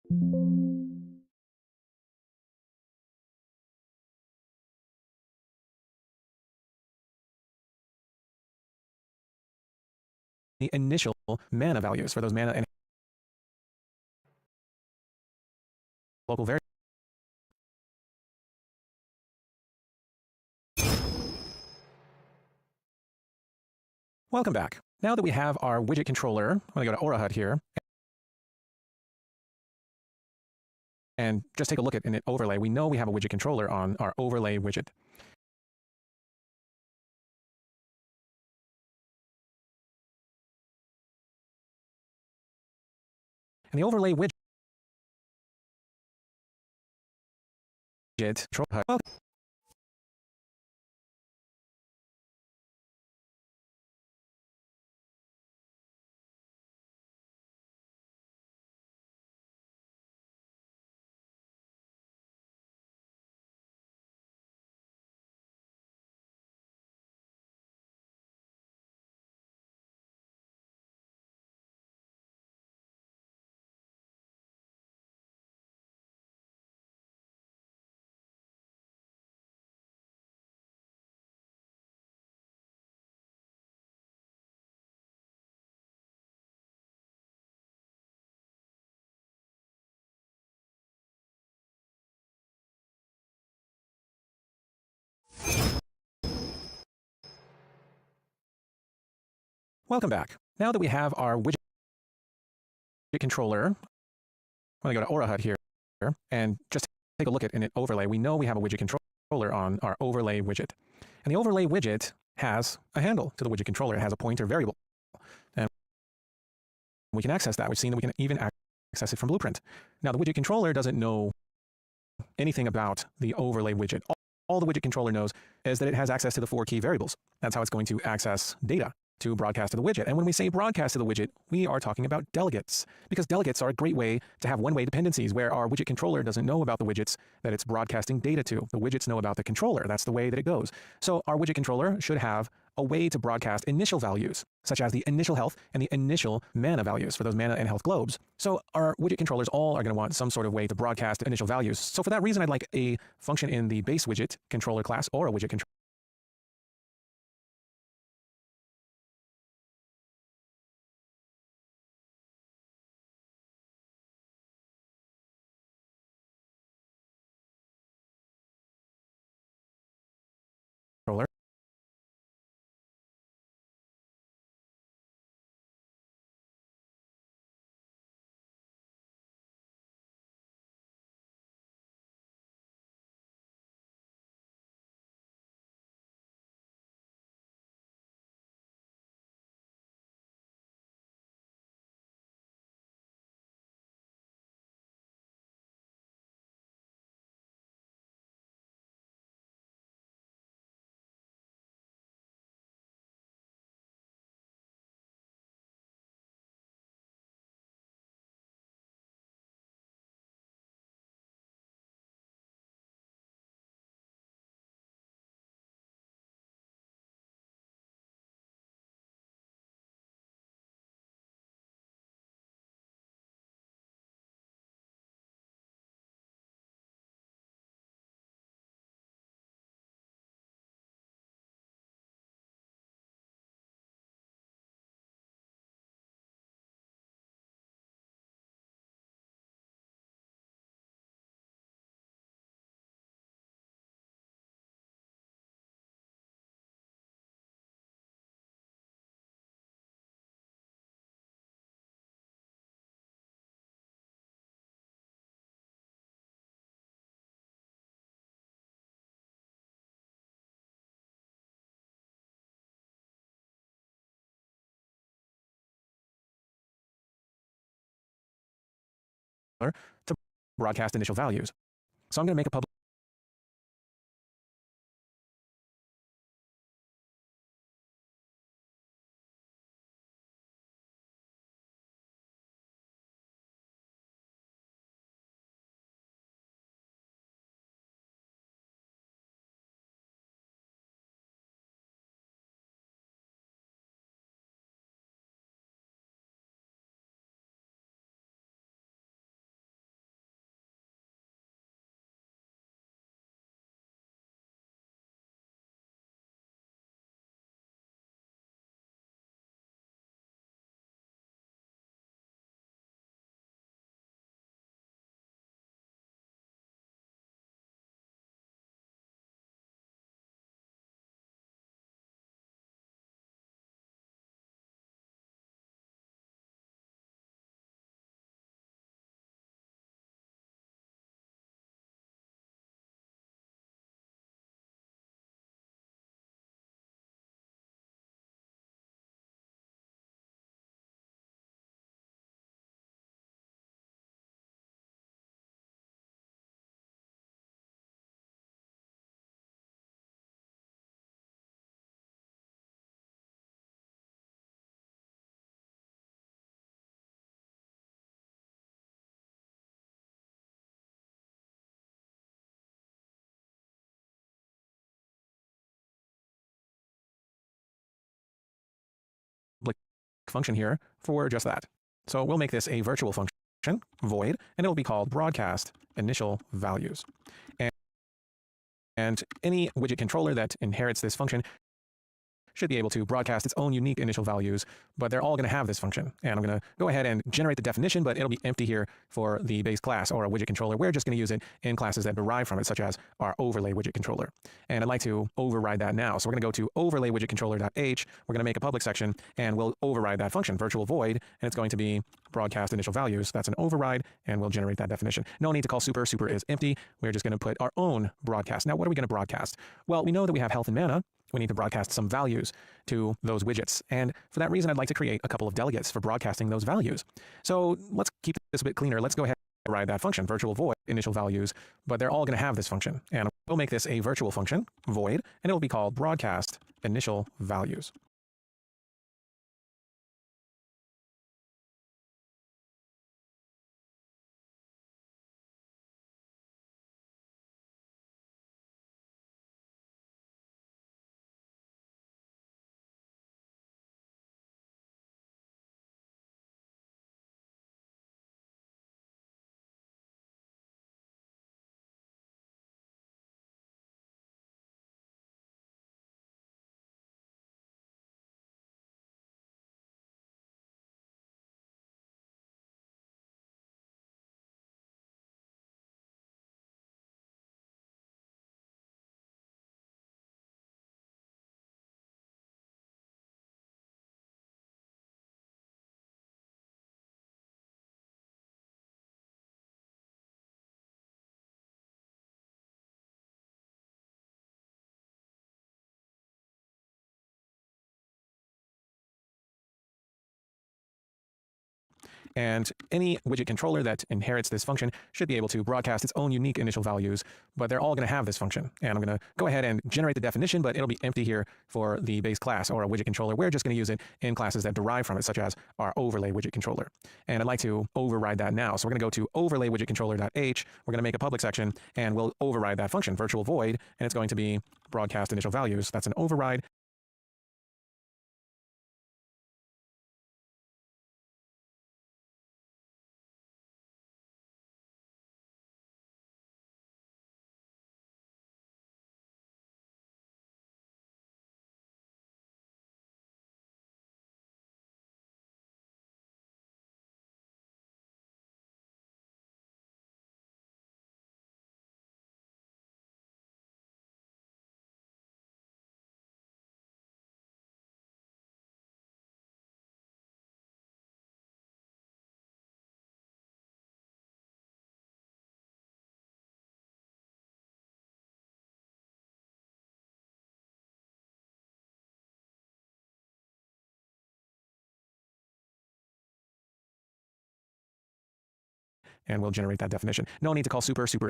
The initial mana values for those mana and local variables. Welcome back. Now that we have our widget controller, I'm going to go to AuraHUD here and just take a look at an overlay. We know we have a widget controller on our overlay widget. And the overlay widget control HUD. Welcome back. Now that we have our widget controller, I'm going to go to AuraHUD here and just take a look at an overlay. We know we have a widget controller on our overlay widget. And the overlay widget has a handle to the widget controller. It has a pointer variable. And we can access that. We've seen that we can even access it from Blueprint. Now, the widget controller doesn't know anything about the overlay widget. All the widget controller knows is that it has access to the 4 key variables. That's how it's going to access data to broadcast to the widget. And when we say broadcast to the widget, we are talking about delegates, because delegates are a great way to have one-way dependencies where our widget controller doesn't know about the widgets that it's broadcasting data to. The widgets know about the controller. That's the way that it goes. So our widget controller should have a way to broadcast initial values, such as the initial health and the initial mana values for those mana and health globes. So our widget controllers all are going to want some sort of way to broadcast initial values. So for that reason, I'd like a function in the base widget controller class or a widget controller to broadcast initial values. So I'm going to make a public function here for just that. So we'll make this a virtual function, void, and it'll be called broadcast initial values. And any widget controller that inherits this function should be able to broadcast its own unique initial values, but they're all going to have this function. And I'm going to go ahead and generate the definition, but it'll be empty here for the base class or a widget controller. We're just going to use it in classes that derive from it, such as our overlay widget controller. And I'd like to override that now. So we're going to go to overlay widget controller.h. We're going to make a public section and we'll override that function, virtual void, and it's going to be broadcast initial values. That's an override, and we'll generate that definition. No need to call super. Super is empty. We're just going to put our own broadcast. Now, what are we going to broadcast? Well, we know that we have health and mana. We need to broadcast some values to those widgets. And for that reason, I'd like to create a couple of delegates for broadcasting those values. So let's keep this a bit cleaner. Let's go ahead and override that function, virtual void initial values, but they're all going to have this function. And we'll make this a virtual function, void, and it'll be called broadcast initial values. And any widget controller that inherits this function should be able to broadcast its own unique initial values, but they're all going to have this function. And I'm going to go ahead and generate the definition, but it'll be empty here for the base class or a widget controller. We're just going to use it in classes that derive from it, such as our overlay widget controller. And I'd like to override that now. So we're going to go to overlay widget controller.h. We're going to make a public section and we'll override that function, virtual void, and it's going to be broadcast initial values. That's an override. And we'll generate that definition. No need to call super. Super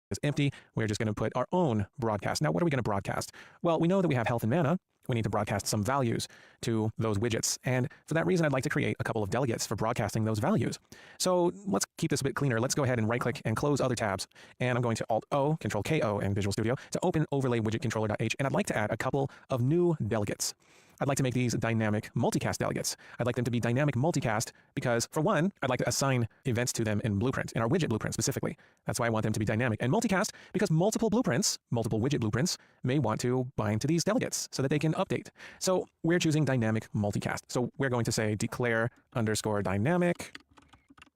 is empty. We're just going to put our own broadcast. Now, what are we going to broadcast? Well, we know that we have health and mana. We need to broadcast some values to those widgets. And for that reason, I'd like to create a couple of delegates for broadcasting those values. So let's keep this a bit cleaner. Let's go ahead and right click and close other tabs. And I'm going to Alt-O, Control-K-O in Visual Studio to open overlay widget controller.h. And I'd like to add a couple of new delegates. I'd like to make these dynamic multicast delegates. I'd like them to be dynamic multicast because, for one, I'd like to assign events to them in Blueprint, in our widget blueprint specifically. That's why I want them to be dynamic. And multicast because multiple blueprints, multiple widget blueprints, may want to bind to these delegates so that they can update. So we're choosing dynamic multicast. So we're going to say declare underscore dynamic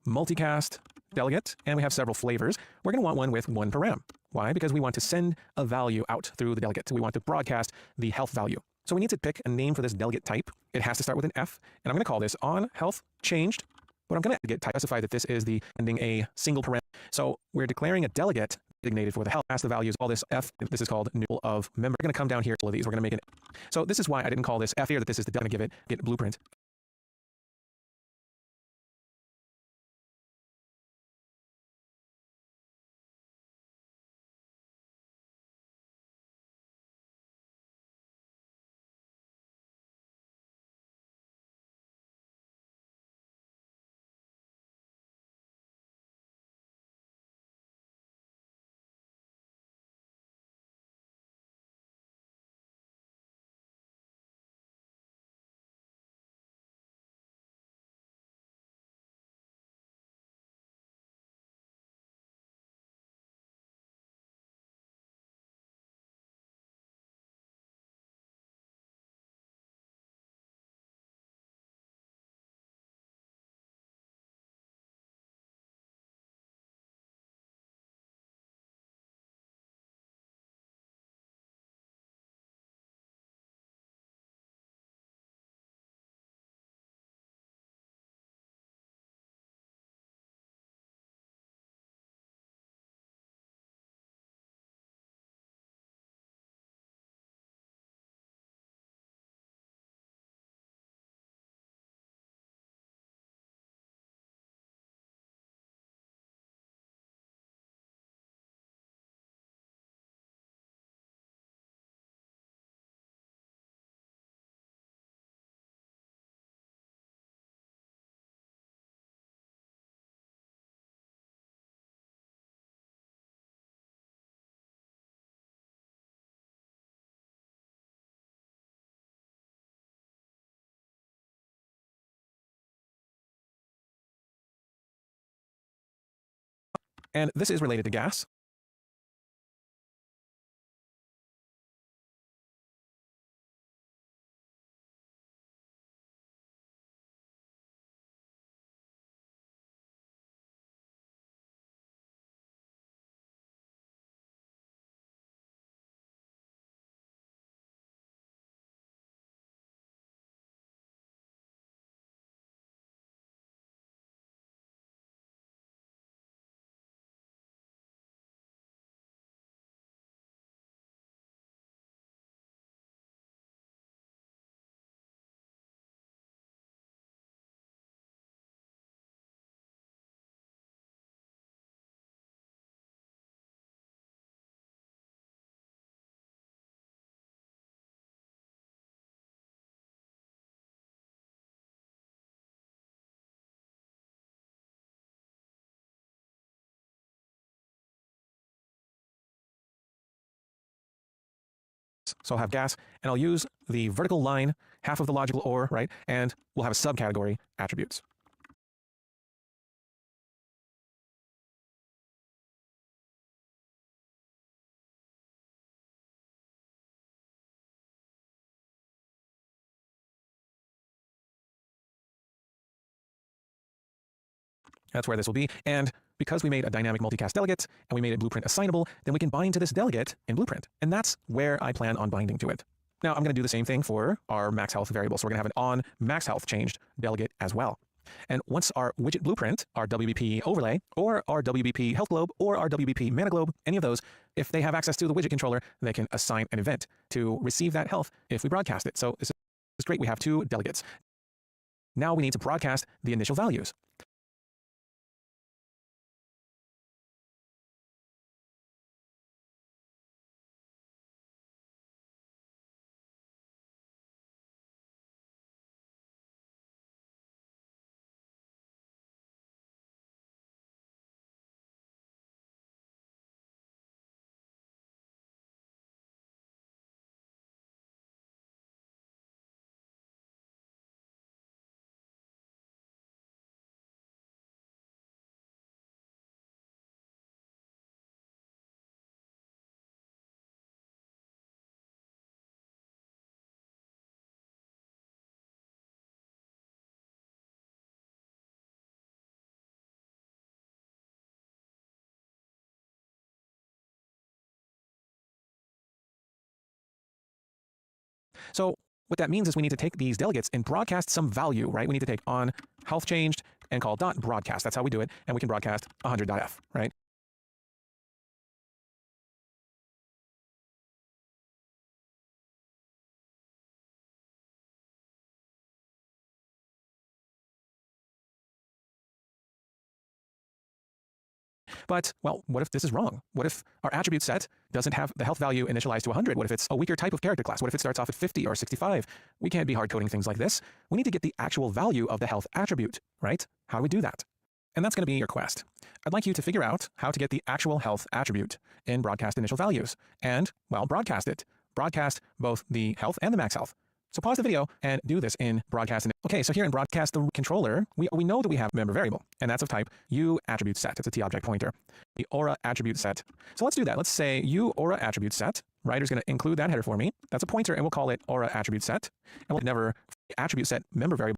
multicast delegate, and we have several flavors. We're going to want one with one param. Why? Because we want to send a value out through the delegate. We want to broadcast the health value. So we need to pick a name for this delegate type. It has to start with an F, and I'm going to call this on health changed. But I'm going to get type specify that this is the ending a single param. So we're declaring a delegate designated for the health. Pass the values. All this F. This is called null of member. We're going to come down here. All of these. We're going to make it. So this is why I didn't call this F here. That this is the delegate. Give it get blueprint. And this is related to gas. So I'll have gas, and I'll use the vertical line, half of the logical OR, right? And we'll have a subcategory, attributes. That's where this will be. And because we made a dynamic multicast delegate and we made a blueprint assignable, then we can bind to this delegate in blueprint. And that's where I plan on binding to it. Now I'm going to do the same thing for our max health variable. So we're going to have an on max health changed delegate as well. And once our widget blueprint, our WBP overlay, or our WBP health globe, or our WBP mana globe, any of those, if they have access to the widget controller, they can assign an event to receive that health if we broadcast it. So this is great. We have two delegates. Now we need to broadcast the initial values. So what that means is we need to take these delegates and broadcast some value, right? We need to take on health changed and call dot broadcast. That's how we do it. And we can broadcast 100.f, right? But, well, what if this is wrong? What if our attribute set doesn't have the health value initialized to 100? What if it's a weaker type of character class? What if it starts off at 50 or 65? We can't be hard coding things like this. We need to get the actual value of the health attribute, right? How do we do that? And that's going to be your quest. I'd like you to figure out how to get the actual health attribute in broadcast initial values and, well, broadcast it. Broadcast both the health and the max health. So pause the video and do this in broadcast. Okay, so here in broadcast the controller, we know that we have a member variable, and that's of type U attribute set. It's a T object pointer. The aura attribute set. So let's do that. Let's say U aura attribute set. Writer's going to include that header for me. That's a pointer, and we'll call it aura attribute set. And we'll never attribute set member variable.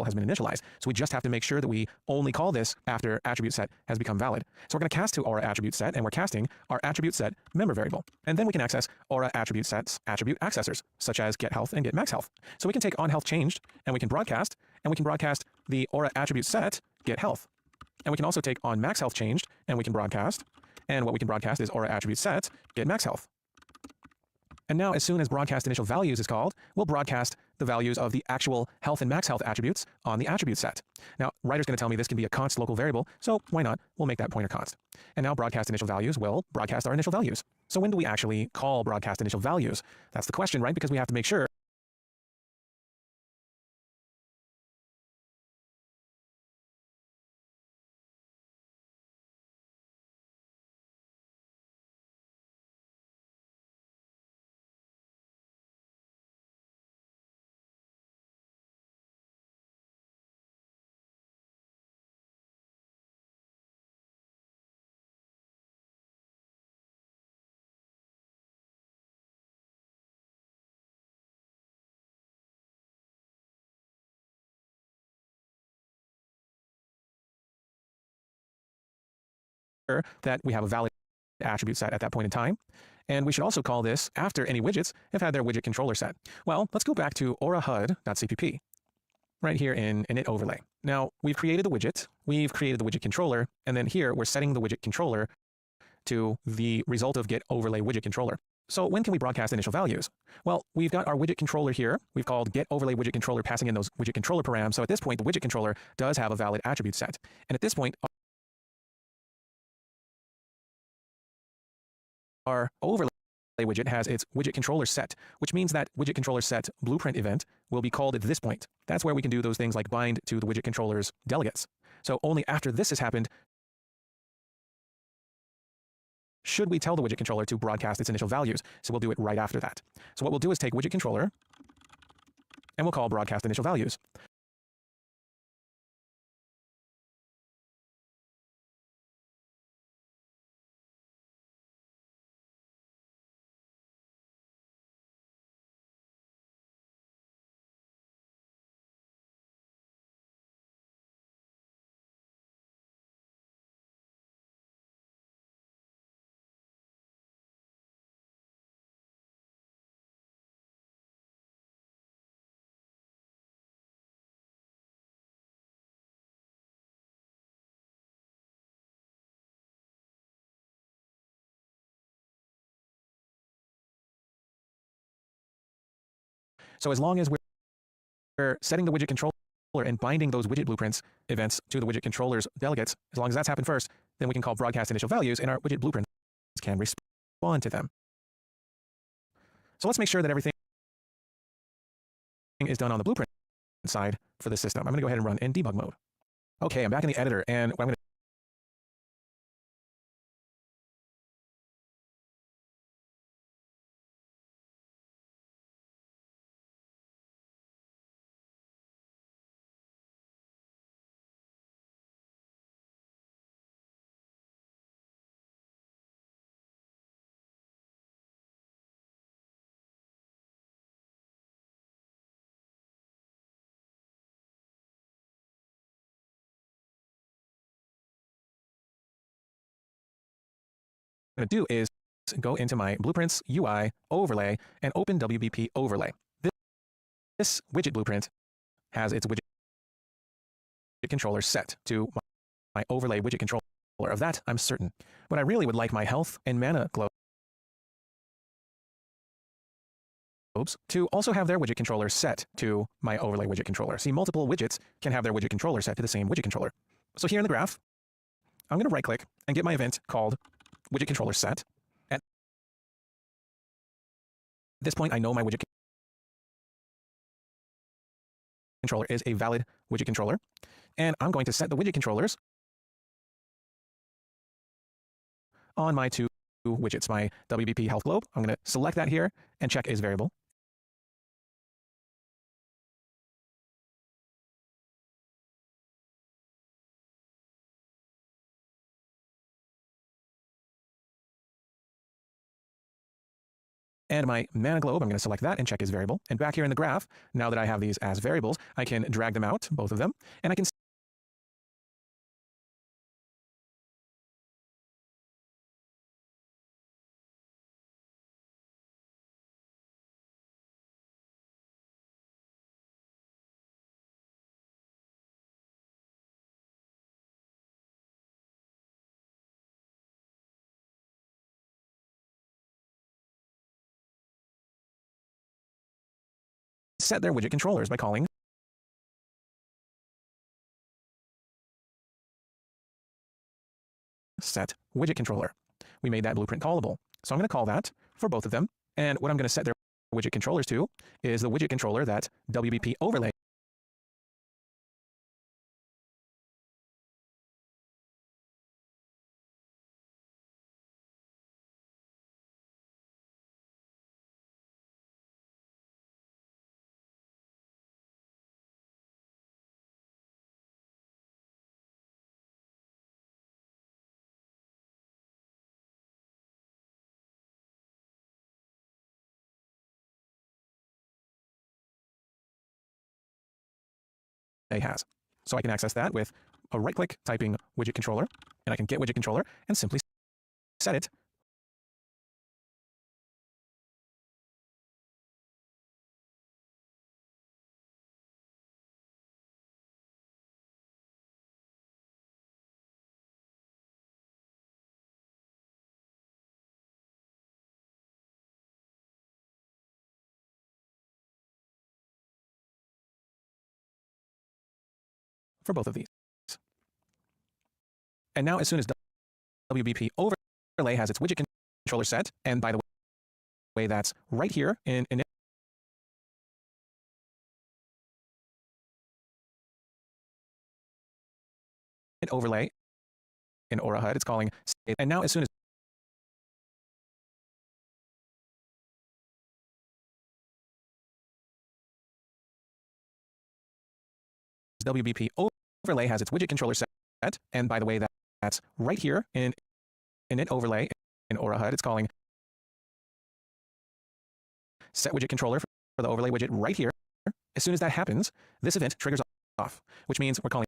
Has been initialized. So we just have to make sure that we only call this after attribute set has become valid. So we're going to cast to aura attribute set, and we're casting our attribute set member variable. And then we can access aura attribute sets attribute accessors, such as get health and get max health. So we can take on health changed, and we can broadcast the aura attribute set get health. And we can also take on max health changed, and we can broadcast. And what we can broadcast is aura attribute set get max health. And now, as soon as broadcast initial values is called, we'll broadcast the values of the actual health and max health attributes on the attribute set. Now, writer's going to tell me this can be a const local variable, so why not? We'll make that pointer const. And now broadcast initial values will broadcast our initial values. So when do we actually call broadcast initial values? That's the question, right? Because we have to make sure that we have a valid attribute set at that point in time. And we should also call this after any widgets have had their widget controller set. Well, let's go back to aura HUD.cpp right here in init overlay. Now, we've created the widget, we've created the widget controller, and then here we're setting the widget controller to the result of get overlay widget controller. So when can we broadcast initial values? Well, we've got our widget controller here. We've called get overlay widget controller, passing in those widget controller params. So at this point, the widget controller does have a valid attribute set. And at this point, our overlay widget has its widget controller set, which means that widget controller set blueprint event will be called at this point. That's where we can do those things like bind to the widget controller's delegates. So only after this has happened should we tell the widget controller to broadcast its initial values. So we'll do it right after that. So what we'll do is take widget controller and we'll call broadcast initial values. So as long as we're setting the widget controller and binding those widget blueprints events to the widget controller's delegates, as long as that's happened first, then we can call broadcast initial values and our widget blueprints can respond to them. So let's make sure that everything is done on the blueprint side for the system. I'm going to go ahead and run in debug mode. Okay, I'm back in the editor, and what I'm going to do is go into my Blueprints UI overlay and open WBP overlay. This widget blueprint has its widget controller set to my overlay widget controller. Of that, I'm certain. But I really would like my health and mana globes to also have their widget controller set to my overlay widget controller. See, multiple widgets can have their widget controller set to the same widget controller. So here in the graph, I'm going to right click and get my event called widget controller set. At this point, I know my widget controller is a valid widget controller, and I'm going to set the widget controllers on my two widgets, my WBP health globe. I'm going to select that here and check is variable. And my mana globe, I'm going to select that and check is variable. And back here in the graph, now that I have these as variables, I can drag them out, both of them, and I can set their widget controllers by calling set widget controller. We made that blueprint callable. So I'm going to call that for both of them. And what I'm going to set their widget controllers to is the widget controller that WBP overlay has. So I can access that with a right-click typing widget controller, and I can get widget controller and simply set it for both of these. And now as soon as WBP overlay has its widget controller set, and by the way, that's right here in overlay in Aura HUD, it's calling, and now as soon as WBP overlay has its widget controller set, and by the way, that's right here in it overlay in Aura HUD, it's calling set widget controller for the overlay widget right here. As soon as that happens, this event triggers off, which means we're calling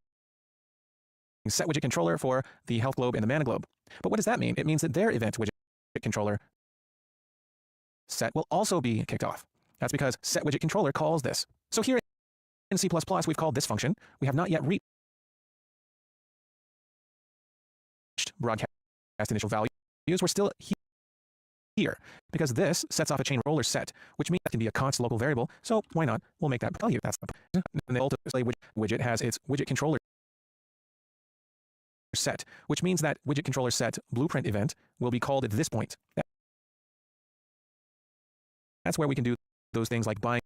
set widget controller for the health globe and the mana globe. But what does that mean? It means that their event widget controller set will also be kicked off. That's because set widget controller calls this. So here in C++, we've called this function. We have not yet reached broadcast initial values. We're still here because this sets off a chain roller set, which means that can be a const local variable. So why not? We'll make that value. That's the point. And the ultimately widget has its widget controller set, which means that widget controller set blueprint event will be called at this point. That's where we can do those things like bind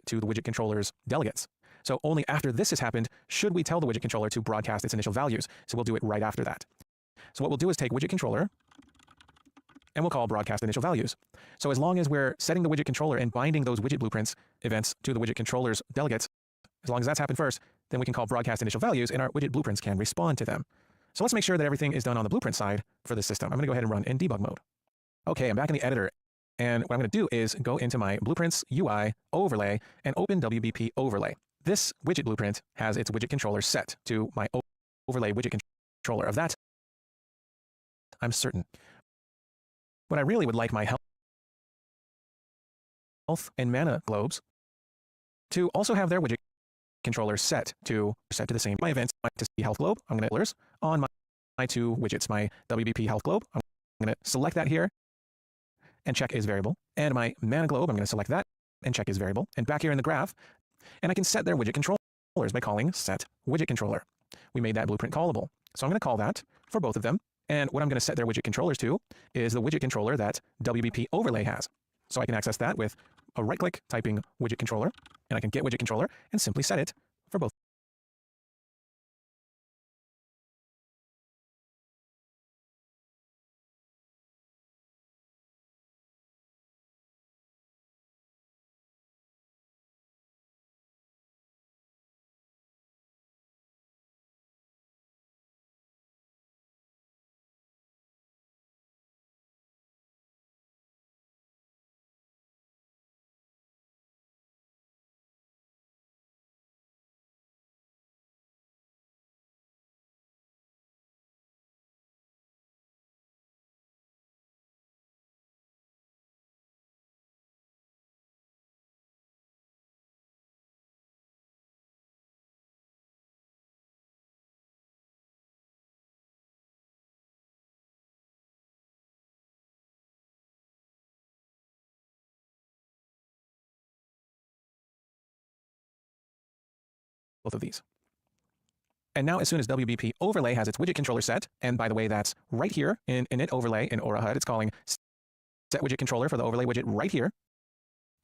to the widget controller's delegates. So only after this has happened should we tell the widget controller to broadcast its initial values. So we'll do it right after that. So what we'll do is take widget controller and we'll call broadcast initial values. So as long as we're setting the widget controller and binding those widget blueprints events to the widget controller's delegates, as long as that's happened first, then we can call broadcast initial values and our widget blueprints can respond to them. So let's make sure that everything is done on the blueprint side for this system. I'm going to go ahead and run in debug mode. Okay, I'm back in the editor. And what I'm going to do is go into my blueprints UI overlay and open WBP overlay. This widget blueprint has its widget controller set to my overlay widget controller. Of that, I'm certain. But I really would like my health and mana globes to also have their widget controller set to the same. My events to see health globe, I'm going to on my two widgets, my WBP health globe. I'm going to select that here and check is variable. And my mana globe, I'm going to select that and check is variable. And back here in the graph, and I can set their widget controllers by calling set widget controller. We made that blueprint callable. So I'm going to call that for both of them. And what I'm going to set their widget controllers to is the widget controller that WBP overlay has. So I can access that with a right-click typing widget controller, and I can get widget controller and simply set it for both. of these. And now as soon as WBP overlay has its widget controller set, and by the way, that's right here in init overlay in Aura HUD, it's calling set widget controller for the overlay widget right here.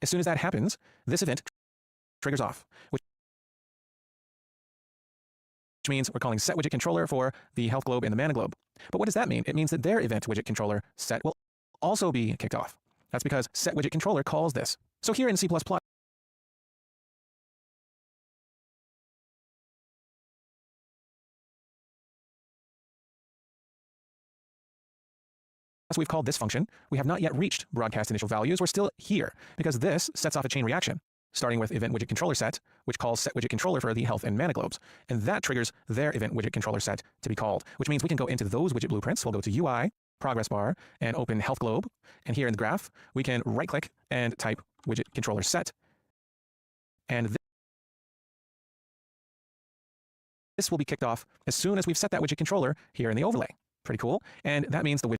As soon as that happens, this event triggers off, which means we're calling set widget controller for the health globe and the mana globe. But what does that mean? It means that their event widget controller set will also be kicked off. That's because set widget controller calls this. So here in C++, we've called this function. We have not yet reached broadcast initial values. We're still here because this sets off a chain reaction, starting with event widget controller set, which calls set widget controller for the health and mana globes. And that triggers their event widget controller set to be called, which means we can go into those widget blueprints. We'll go to UI, progress bar, and open health globe. And here in the graph, we can right click and type widget controller set. And this will be kicked off as soon as we've set that widget controller here in the overlay. Pretty cool. And that means the widget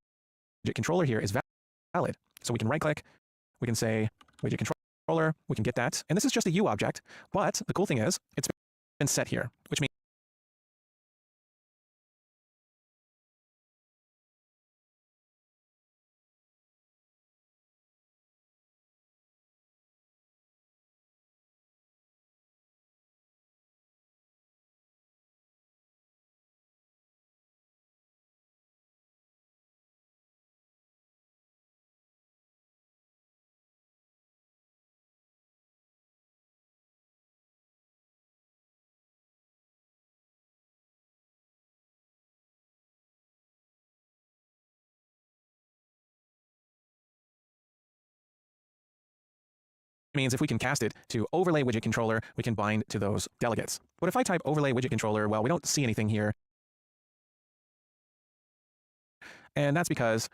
controller here is valid. So we can right click, we can say widget controller, we can get that. And this is just a U object, but the cool thing is it's been set here, which means if we can cast it to overlay widget controller, we can bind to those delegates. But if I type overlay widget controller, well, we don't see anything here. And that's because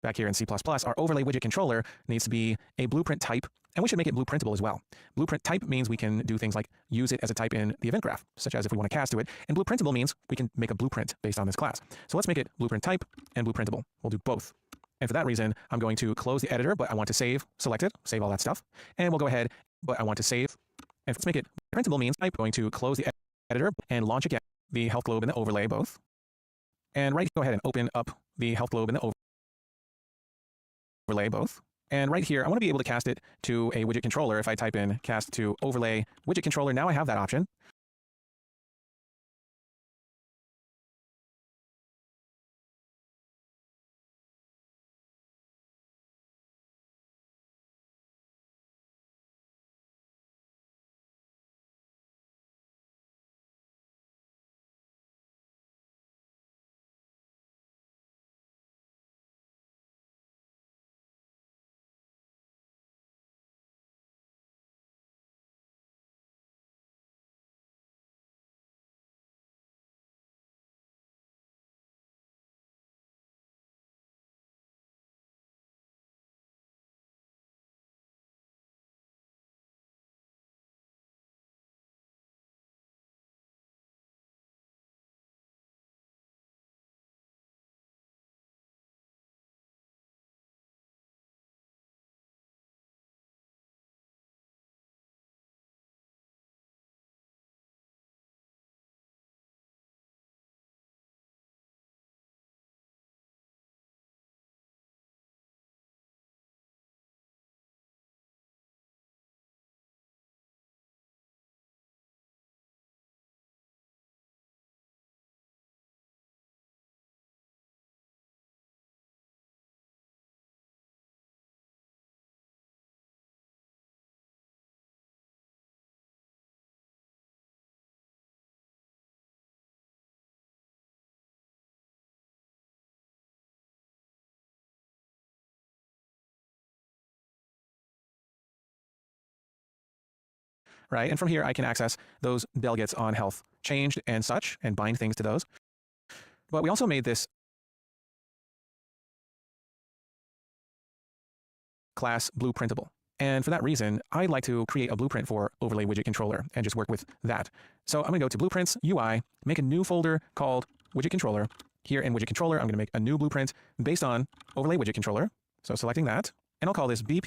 back here in C++, our overlay widget controller needs to be a blueprint type, and we should make it blueprintable as well. Blueprint type means we can do things like use it as a type in the event graph, such as if we want to cast to it, and blueprintable means we can make a blueprint based on this class. So let's make it blueprint type and blueprintable. We'll do both. And for that reason, I'm going to close the editor, but I want to save selected, save all that stuff. And we'll go ahead, but I want to save. And let's make it printable means I'm going to close the editor and launch again the health globe and the overlay both. And go ahead and open up the health globe and the overlay both. And right here, I want to be able to cast it to a widget controller. If I type in cast to overlay widget controller, now I have that option. Right? And from here, I can access those delegates on health changed and such, and bind things to those. But we also made this class blueprintable. And for that reason, I'd like to create a blueprint for Overlay Widget Controller and just work with that. So I'm going to go to Blueprints, UI, make a new folder called Widget Controller. Here in Widget Controller, I'm going to make a new blueprint based on Overlay Widget Controller. So selecting that, and I'll call this BP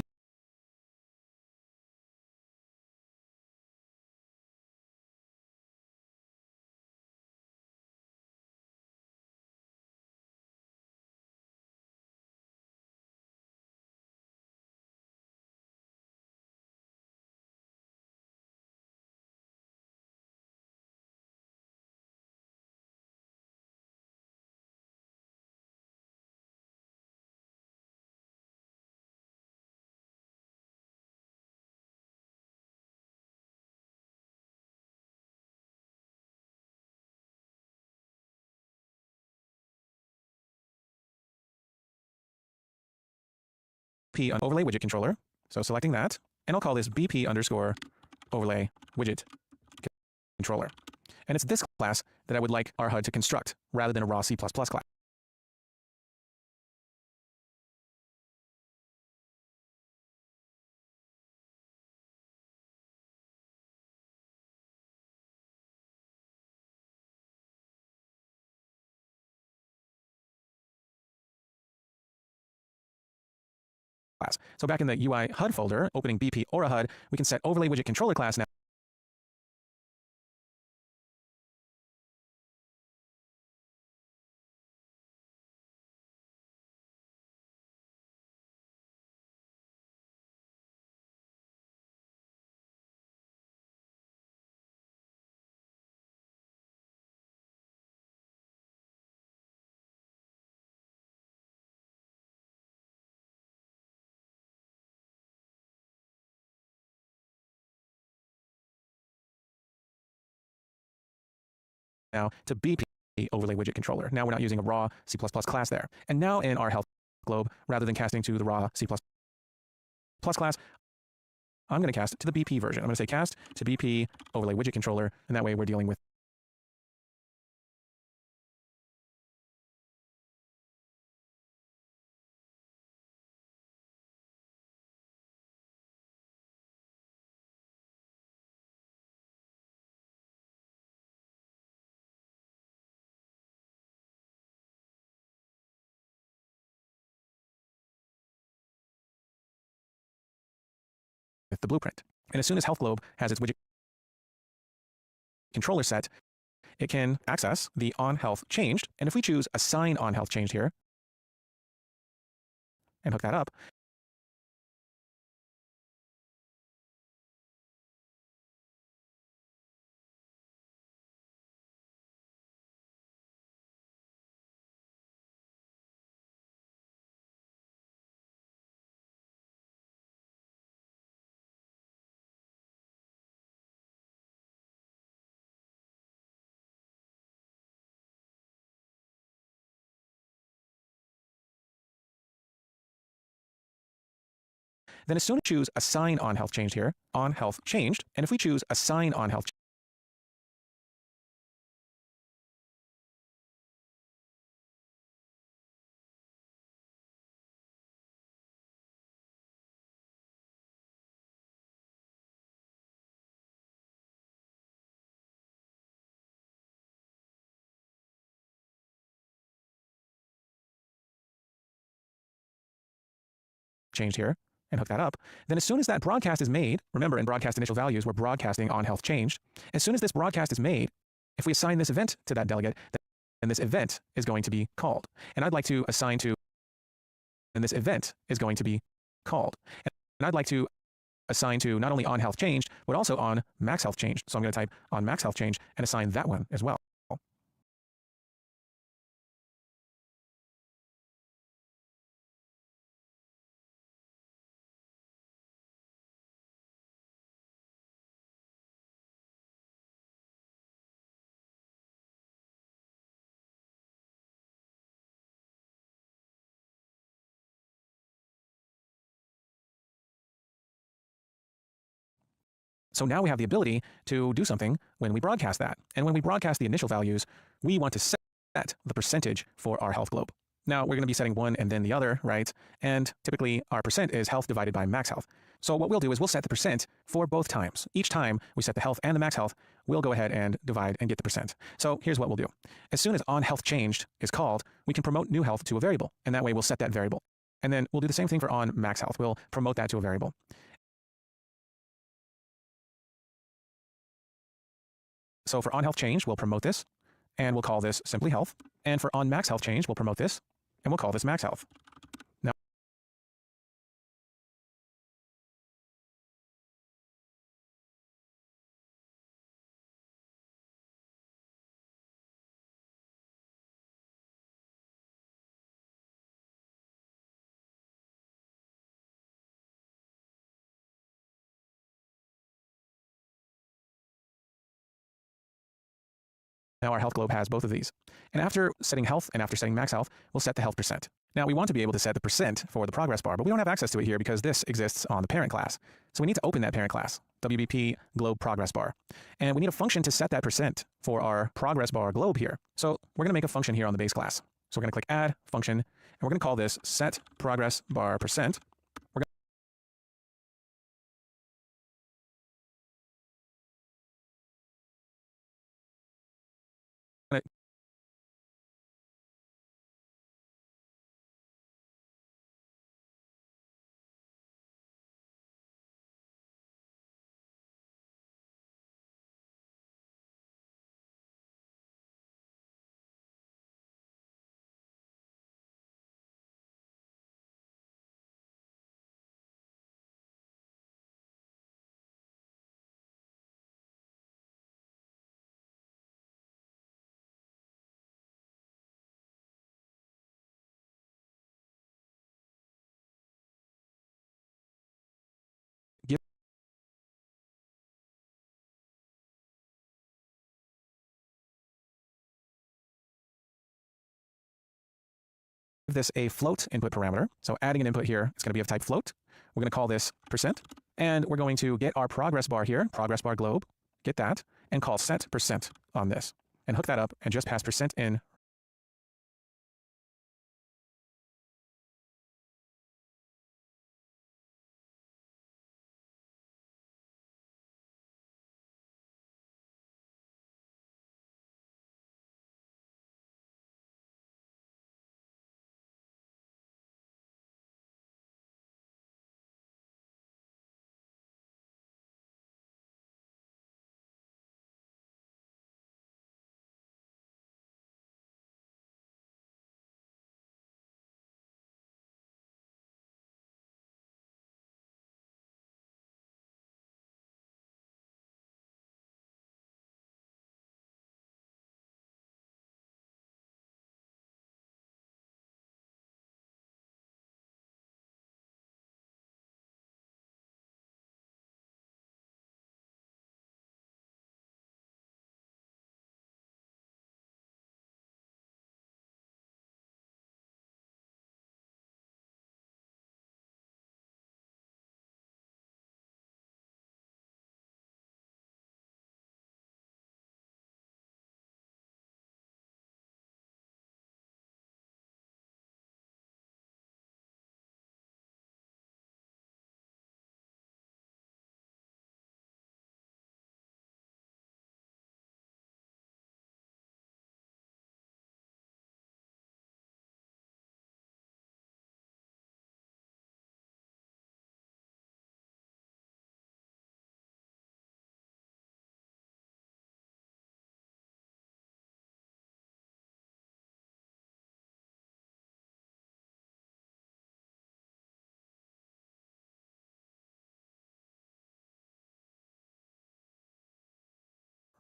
on Overlay Widget Controller. So selecting that, and I'll call this BP underscore Overlay Widget Controller. And it's this class that I would like our HUD to construct rather than a raw C++ class. So back in the UI HUD folder, opening BP Aura HUD, we can set Overlay Widget Controller class now. Now to BP Overlay Widget Controller. Now we're not using a raw C++ class there. And now in our health globe, rather than casting to the raw C++ class, I'm going to cast to the BP version. I'm going to say cast to BP Overlay Widget Controller, and that way we're dealing with the blueprint. And as soon as Health Globe has its widget controller set, it can access the on health changed. And if we choose assign on health changed here and hook that up, then as soon as we choose assign on health changed here, on health changed, and if we choose assign on health changed here, and hook that up, then as soon as that broadcast is made, remember in broadcast initial values, we're broadcasting on health changed. As soon as this broadcast is made, if we assign this event to that delegate, then this event is going to be called. And I'd like to assign to, and this event is going to be called. And I'd like to assign to not only on health changed, but also on max health changed. So I'm going to type on max health changed and assign that one as well. So now we have the ability to do something when we broadcast that. And when we broadcast the initial values, we want to set the percentage for our health globe. Now we're going to be setting one and then the other, right? And typically our percent is health divided by max health. So what we'll do is we'll set the percent for both times. Each time we set the health and the max health, we'll go ahead and divide and get the percent. So here's what we'll do. As soon as onHealthChanged is called, we can promote new health to a variable, and that way we'll set that variable. And then we'll do the same thing for onMaxHealth. We'll promote that to a variable. So for onHealthChanged, we'll promote this, and we'll call this simply health. And for onMaxHealthChanged, we'll promote this, and we'll call this max health. Now our health globe has both of these. And after setting health and after setting max health, we'll set the health percent. Now we want to be able to set the percent for the progress bar, but we don't have access to it here because this exists on the parent class. So we need to open that parent class, WBP globe progress bar. And we need a function to set that percent for our progress bar globe here. So we're going to make a function here on the base class. So we're going to click add function, and we're going to call this set progress bar percent. We're going to give this a float input parameter. So adding an input here, it's going to be of type float. We're going to call this percent, and we're going to get our progress bar here, progress bar globe, get that, and call set percent on this, and hook that up and just pass percent in.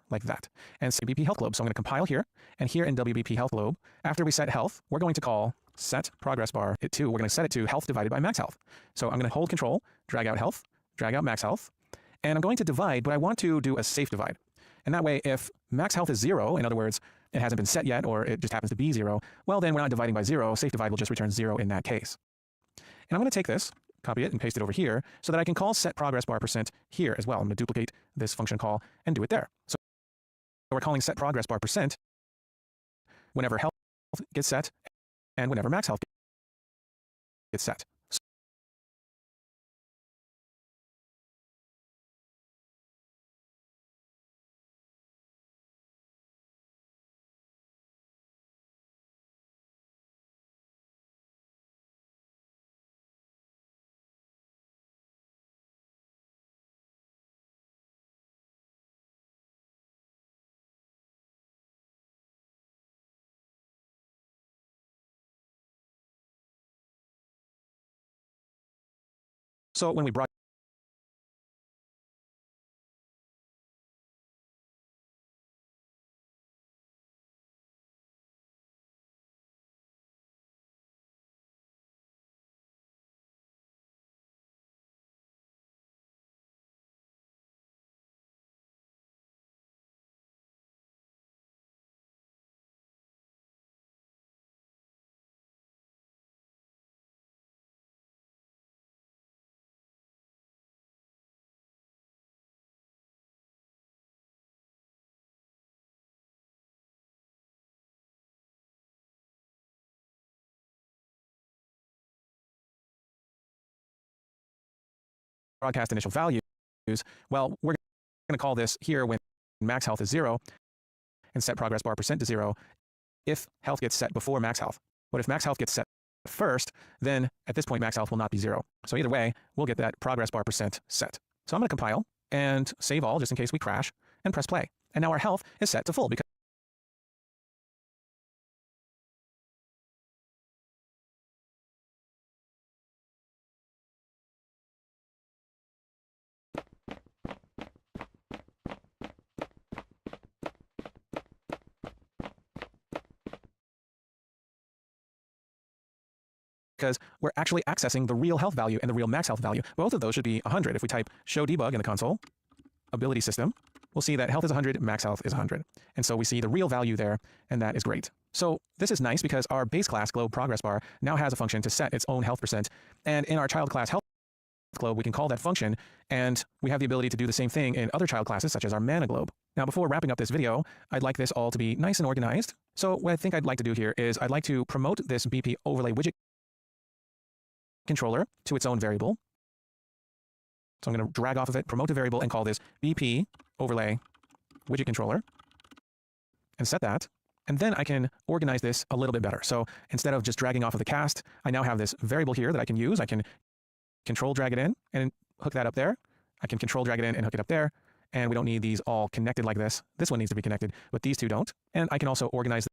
Like that, and say WBP health globe. So I'm going to compile here, and here in WBP health globe, after we set health, we're going to call set progress bar it to, we're going to set it to health divided by max health. So I'm going to hold control, drag out health, drag out max health, and I'm going to divide, but I want to do a safe divide. And that way, if max health is 0, in other words, it hasn't been set yet, or it just happens to be 0, well, then we're not dividing by 0. Safe divide will just return 0 in that case. And I'm going to take this, copy it, and paste it over here so that I can call set progress bar percent here as well. I'm going to duplicate this function call and do it there. So we're calling set progress bar percent whenever health gets set and whenever max health gets set. So when we broadcast initial values, well, we're going to call this here when max health is 0 and set progress bar % to 0 if health gets set before max health. But if max health gets set first, then at this point max health will not be 0. So either way, we'll get that progress bar % set. So I'm going to compile and save all just in case we crash and press play. And now our health is set to full because we're actually accessing the real health value and the real max health value. Both of those should be 100. If we type show debug in the console, ability system, we'll see that health is 100, max health is 100. And so we see the real value there, and that is great. So this is nice because our base class globe progress bar now has a function to set its own health %. And in our child class health globe, we can call that function, and we have the ability to do the same thing in other child classes such as our mana globe. Now, before wrapping up this video, I'd like this all to be nice and organized. So what I think I'd like to do here is I'd like to promote this BP overlay widget controller to its own variable. So I'm going to drag off of it, promote a variable, and call this BP overlay widget controller, and set that. And then I can organize this a little bit better. So instead of just dragging off of the cast, I now have this variable here that I can use. I can control drag it in and hook that up there. I can control drag it in and hook it up there. And we don't need these all connected like this. This one needs to be connected, but these two don't. And I can also organize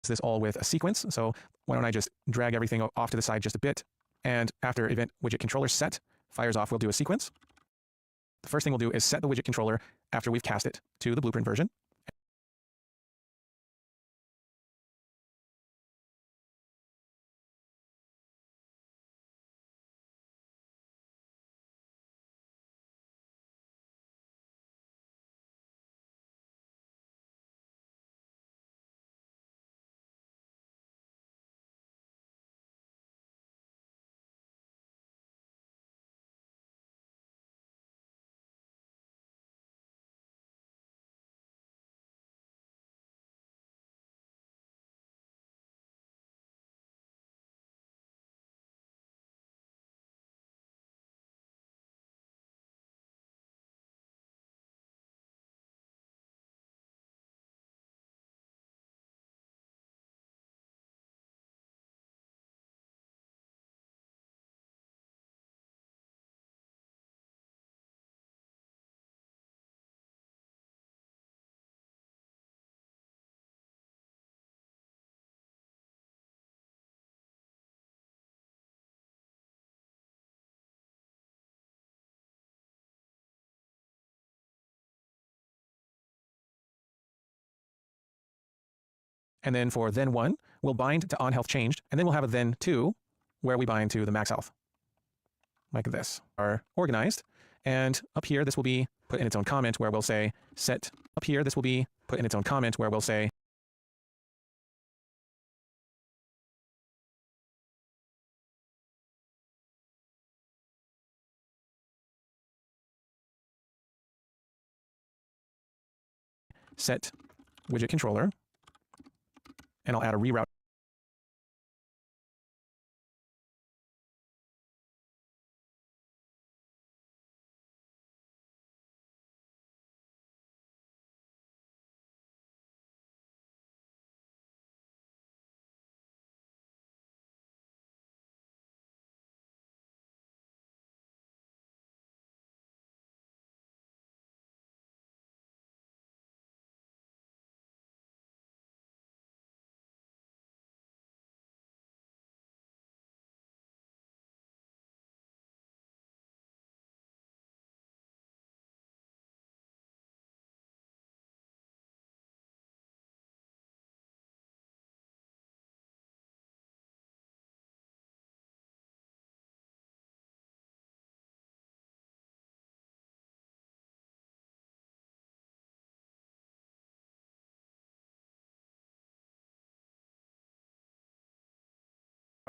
this all with a sequence. So why don't I just drag everything off to the side just a bit, and after event widget controller set fires off, we'll do a sequence. The first thing we'll do is set the widget controller after we've cast it to the blueprint version. And then for then 1, we'll bind to on health changed, and then we'll have a then 2 where we bind to the max health. Like this are organized. And up here, this will be put in its own comment where we'll say set. Up here, this will be put in its own comment where we'll say set widget controller, and I'll add a reroute.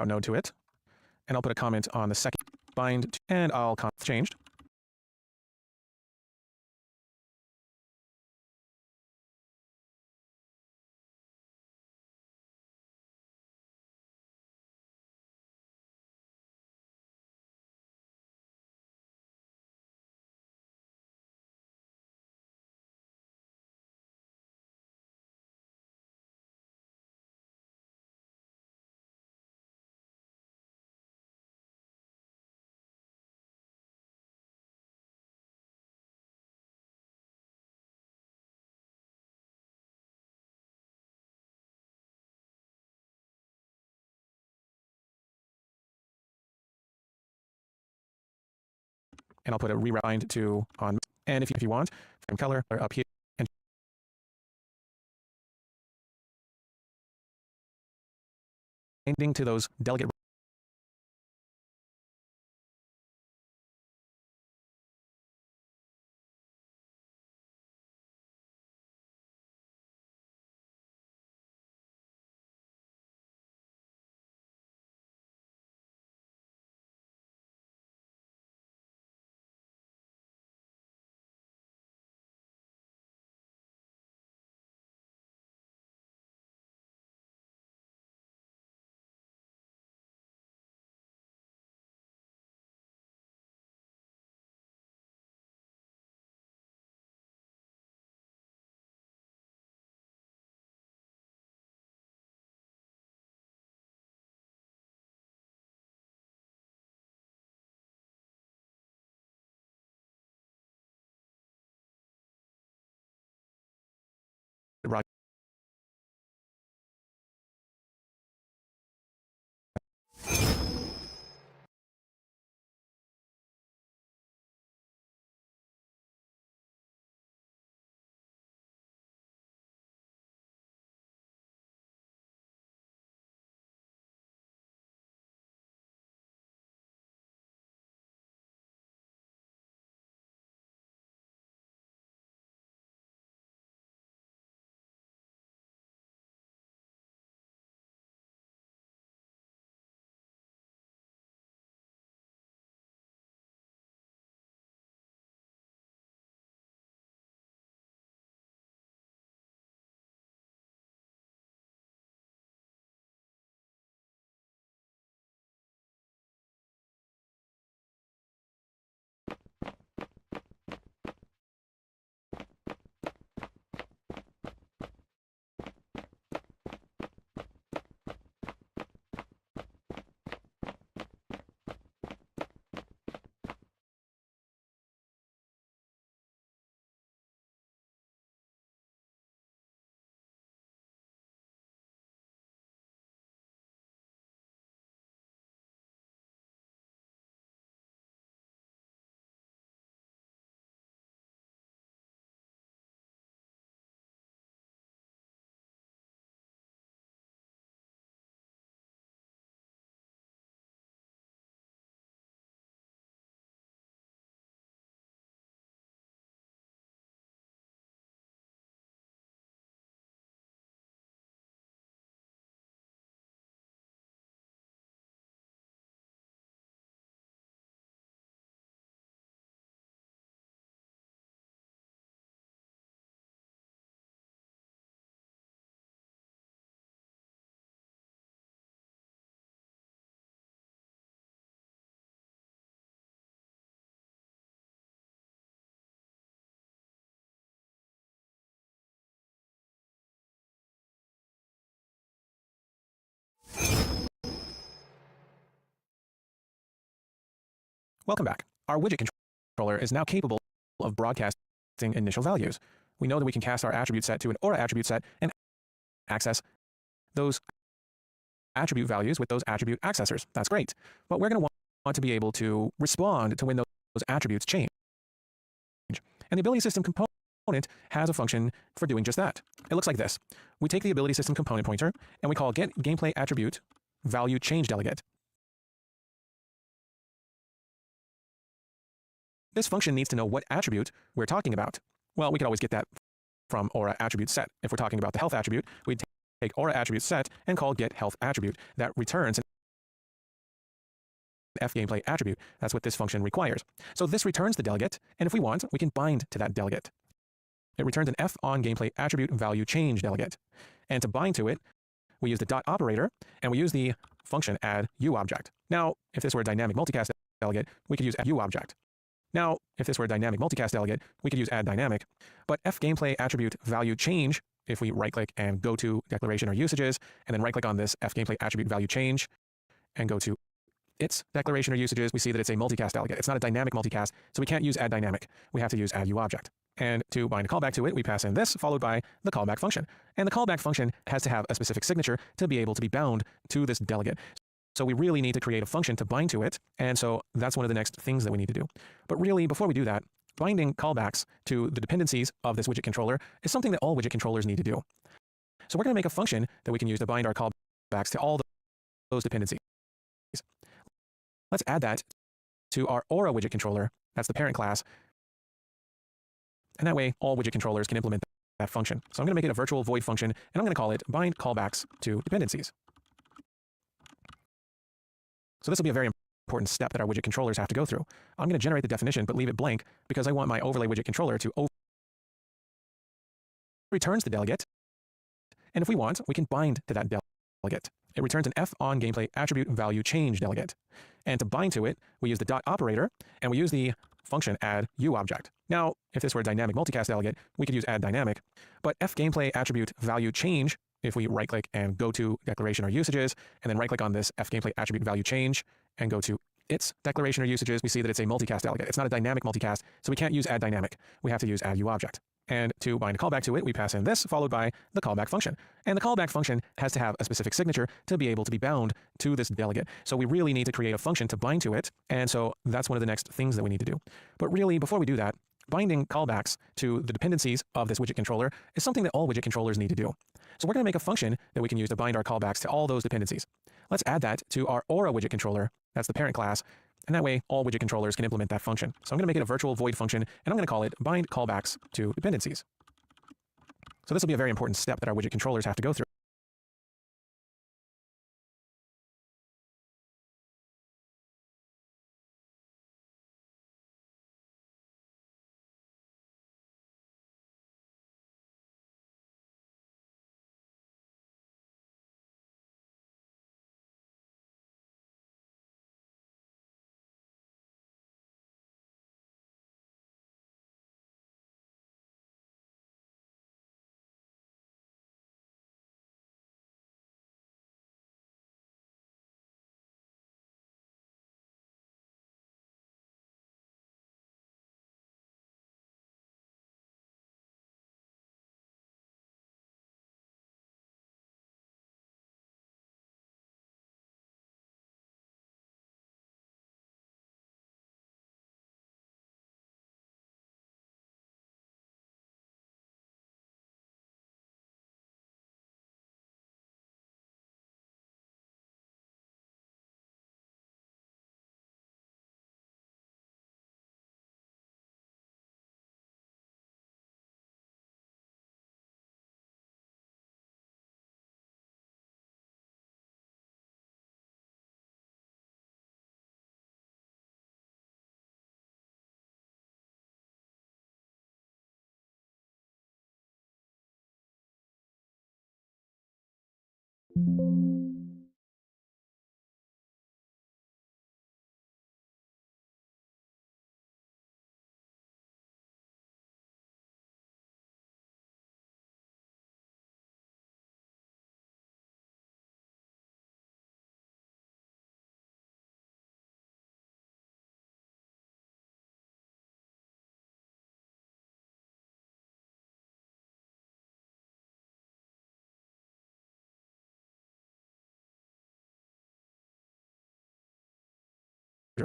Node to it, and I'll put a comment on the second bind, and I'll changed. And I'll put a reroute bind to on. And if you want, frame color up here, and binding to those delegate right Welcome back. Our widget controller is now capable of broadcasting initial values. We know that we can cast our attribute set to an Aura attribute set and access those attribute values with those attribute accessors. That's great. But we're going to want to be able to respond to when those attributes change. And the ability system component has a function for doing just that. It looks like this. We take the ability system component pointer and we call get gameplay attribute value change delegate. This function needs to know what attribute we're talking about. Well, we could always get that from Aura attribute set. If we're talking about the health attribute, we'd take Aura attribute set and call get health attribute. That returns an F gameplay attribute. That's what this function requires. So this returns the delegate, and if we want, we can bind to that delegate. It returns an F on gameplay attribute value change delegate. And to bind to it, we use the dot operator, and we use the function add uObject. Now, if this were a dynamic multicast delegate, we could use add uObject. Now, if this were a dynamic multicast delegate, we could use add dynamic, but F gameplay attribute value change, if we right click and go to declaration or usages, and then right click on this F gameplay attribute value change and go to its declaration or usages, we see that it's a multicast delegate. It's not a dynamic multicast, so we can't use add dynamic. We have to use add uObject. And to bind a callback to it, we pass in this followed by the callback function. And the callback function has to have a specific signature to be able to be bound to this delegate. So we really need to create a function to bind to it. And so that's one of the next things that we need to do. But really, before we do that, binding callbacks to the dependencies of this widget controller is something that all widget controllers need to do. So we're going to make a function that we can use to bind our callbacks to all those dependencies. Let's add that to our Aura widget controller. That's the parent class. And that way, all widget controllers can implement that function. So I'm going to make it a virtual void function, and I'm going to call it bind callbacks to dependencies. So this will be a very important step that our widget controllers have to go through. I'm going to generate the definition, but leave it blank because I want my overlay widget controller to returns the delegate. And if we want, we can bind to that delegate. It returns an F on gameplay attribute value change delegate. And to bind to it, we use the dot operator, and we use the function add uObject. Now, if this were a dynamic multicast delegate, we could use add dynamic, but F gameplay attribute value change, if we right click and go to declaration or usages, and then right click on this F gameplay attribute value change and go to its declaration or usages, we see that it's a multicast delegate. It's not a dynamic multicast, so we can't use add dynamic. We have to use add uObject. And to bind a callback to it, we pass in this followed by the callback function. And the callback function has to have a specific signature to be able to be bound to this delegate. So we really need to create a function to bind to it. And so that's one of the next things that we need to do. But really, before we do that, binding callbacks to the dependencies of this widget controller is something that all widget controllers need to do. So we're going to make a function that we can use to bind our callbacks to all those dependencies. Let's add that to our Aura widget controller. That's the parent class. And that way, all widget controllers can implement that function. So I'm going to make it a virtual void function, and I'm going to call it bind callbacks to dependencies. So this will be a very important step that our widget controllers have to go through.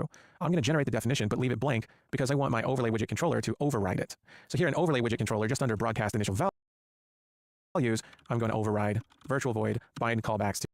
I'm going to generate the definition but leave it blank because I want my overlay widget controller to override it. So here in overlay widget controller, just under broadcast initial values, I'm going to override virtual void bind callbacks to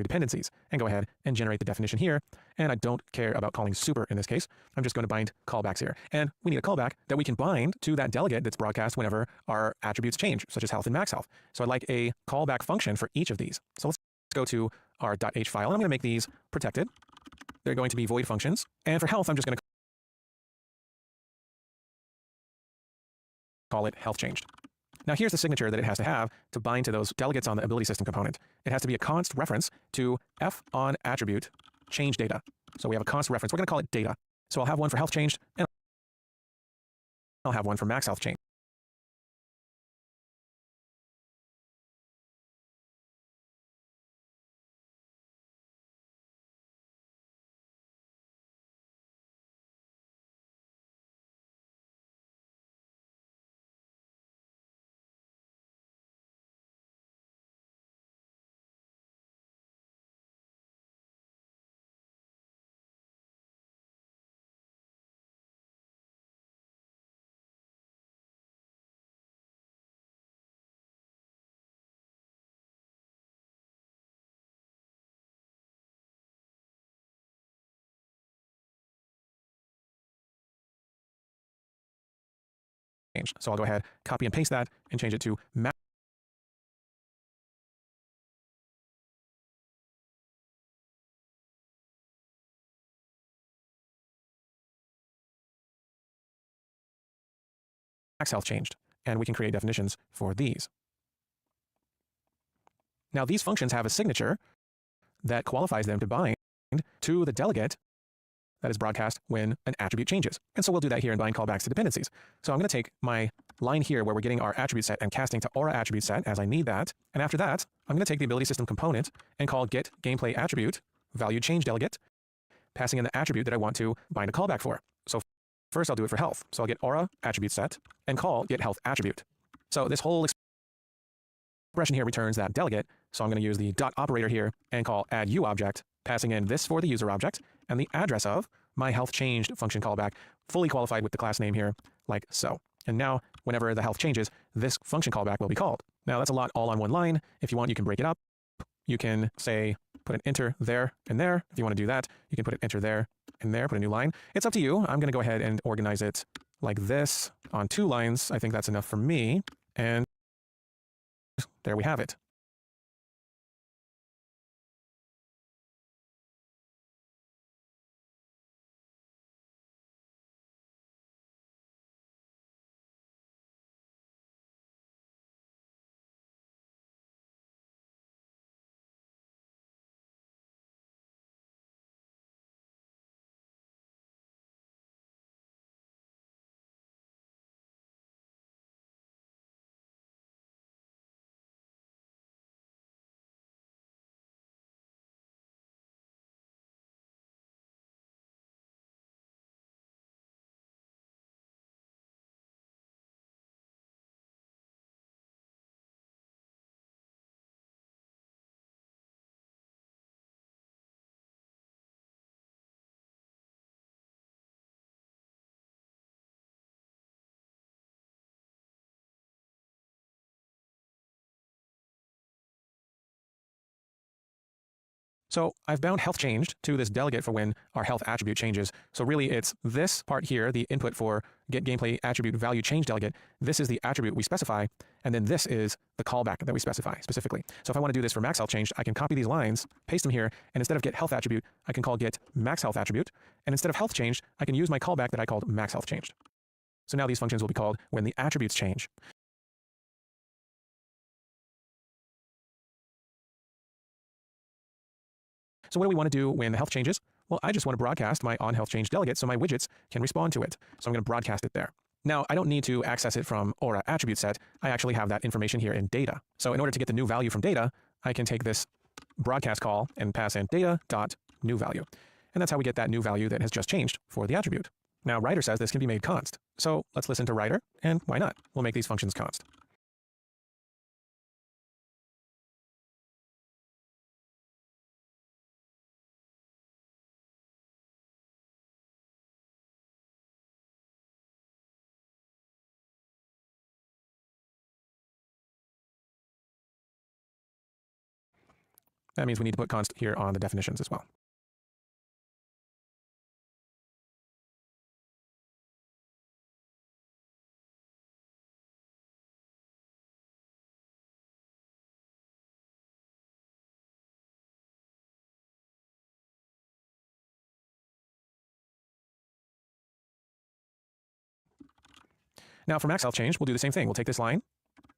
dependencies and go ahead and generate the definition here. And I don't care about calling super in this case. I'm just going to bind callbacks here. And we need a callback that we can bind to that delegate that's broadcast whenever our attributes change, such as health and max health. So I'd like a callback function for each of these. So let's go to our .h file. I'm going to make these protected. They're going to be void functions. And for health, I'm just going to call it health changed. Now here's the signature that it has to have to bind to those delegates on the ability system component. It has to be a const reference to f on attribute change data. So we have a const reference. We're going to call it data. So I'll have one for health changed and I'll have one for max health changed. So I'll go ahead, copy and paste that and change it to max health changed. And we can create definitions for these. Now these functions have a signature that qualifies them to bind to the delegate that is broadcast when an attribute changes. And so we'll do that here in bind callbacks to dependencies. So I'm going to take my line here where we're getting our attribute set and casting to Aura attribute set as I need that. And after that, I'm going to take the ability system component and call get gameplay attribute value change delegate, passing in the attribute that I want to bind a callback for. So first I'll do it for health. So I'll get Aura attribute set and call get health attribute. So this whole expression here returns that delegate. So I'm going to use the dot operator here and call add u object, passing in this for the user object and the address of my health changed function callback, fully qualified with the class name here, like so. And now whenever the health changes, this function callback will be called. Now that's a lot all on one line. If you want, you can break it up. You can say, put an enter there and there. If you want to do that, you can put an enter there and there, put a new line. It's up to you. I'm going to go ahead and organize it like this on 2 lines. I think that's enough for me. And there we have it. So I've bound health changed to this delegate for when our health attribute changes. So really it's this part here, the input for get gameplay attribute value change delegate. This is the attribute we specify. And then this is the callback that we specify specifically. So if I want to do this for max health changed, I can copy these lines, paste them here. And instead of get health attribute, I can call get max health attribute. And instead of health changed, I can use my callback that I called max health changed. So now these functions will be called when the attributes change. So what do we want to do when the health changes? Well, I just want to broadcast my on health change delegate so my widgets can respond to it. So I'm going to broadcast it there. Now, I don't need to access it from Aura attribute set. I actually have that information here in data. So in order to get the new value from data, I can take this broadcast call and pass in data.new value. And that's how we get that new value that has just changed for the attribute. Now, writer says this can be made const. So let's listen to writer, and why not? We'll make these functions const. That means we need to put const here on the definitions as well. Now for max health change, we'll do the same thing. We'll take this line,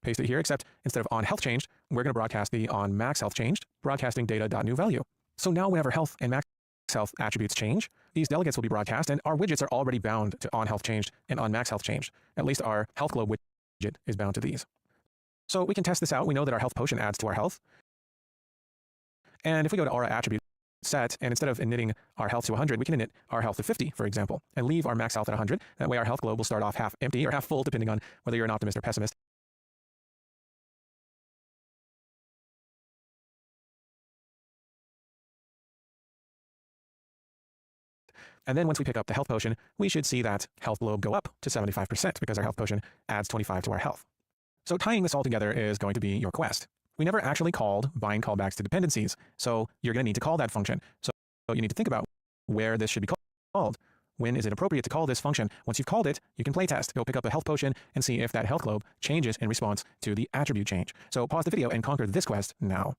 paste it here, except instead of on health changed, we're going to broadcast the on max health changed, broadcasting data.new value. So now whenever health and max health attributes change, these delegates will be broadcast, and our widgets are already bound to on health changed and on max health changed. At least our health globe widget is bound to these. So we can test this out. We know that our health potion adds to our health. And if we go to Aura attribute set, and instead of initting our health to 100, we can init our health to 50, for example, and leave our max health at 100. That way our health globe will start off half empty or half full, depending on whether you're an optimist or pessimist. And then once we pick up the health potion, we should see that health globe go up to 75% because our health potion adds 25 to our health. So tying this all together is going to be your quest. We never actually called bind callbacks to dependencies, so you're going to need to call that function. So you need to think about where this should be called. When is it appropriate to call this function? Once you've called it, you can playtest. Go pick up a health potion and see if that health globe changes in response to the attribute change. So pause the video and conquer this quest now.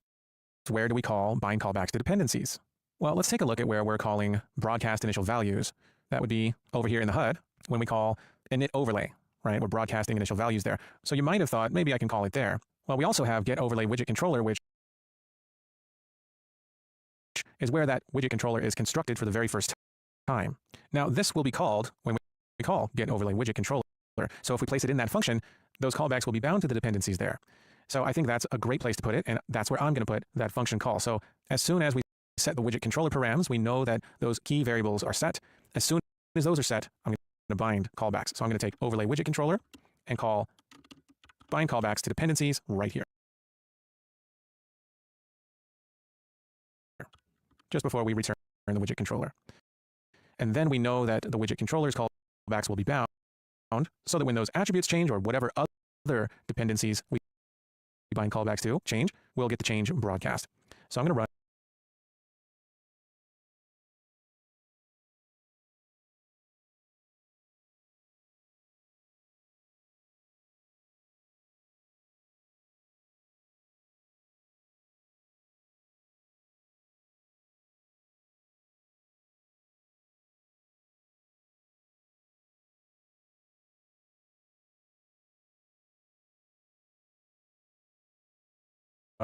So where do we call bind callbacks to dependencies? Well, let's take a look at where we're calling broadcast initial values. That would be over here in the HUD when we call init overlay, right? We're broadcasting initial values there. So you might have thought maybe I can call it there. Well, we also have get overlay widget controller, which is where that widget controller is constructed for the very first time. Now, this will be called when we call get overlay widget controller. So if we place it in that function, those callbacks will be bound to the dependencies there. So I think that's a great place to put it, and that's where I'm going to put that function call. So as soon as we set the widget controller params, we know that those key variables are set. As soon as those are set, I'm going to bind callbacks. So I'm going to take overlay widget controller and call bind callbacks to dependencies right here, just before we return the widget controller. And then we know that the widget controller's callbacks will be bound so that when those attributes change or whatever other dependencies we bind callbacks to change, we'll get the change broadcast. So I'm going to run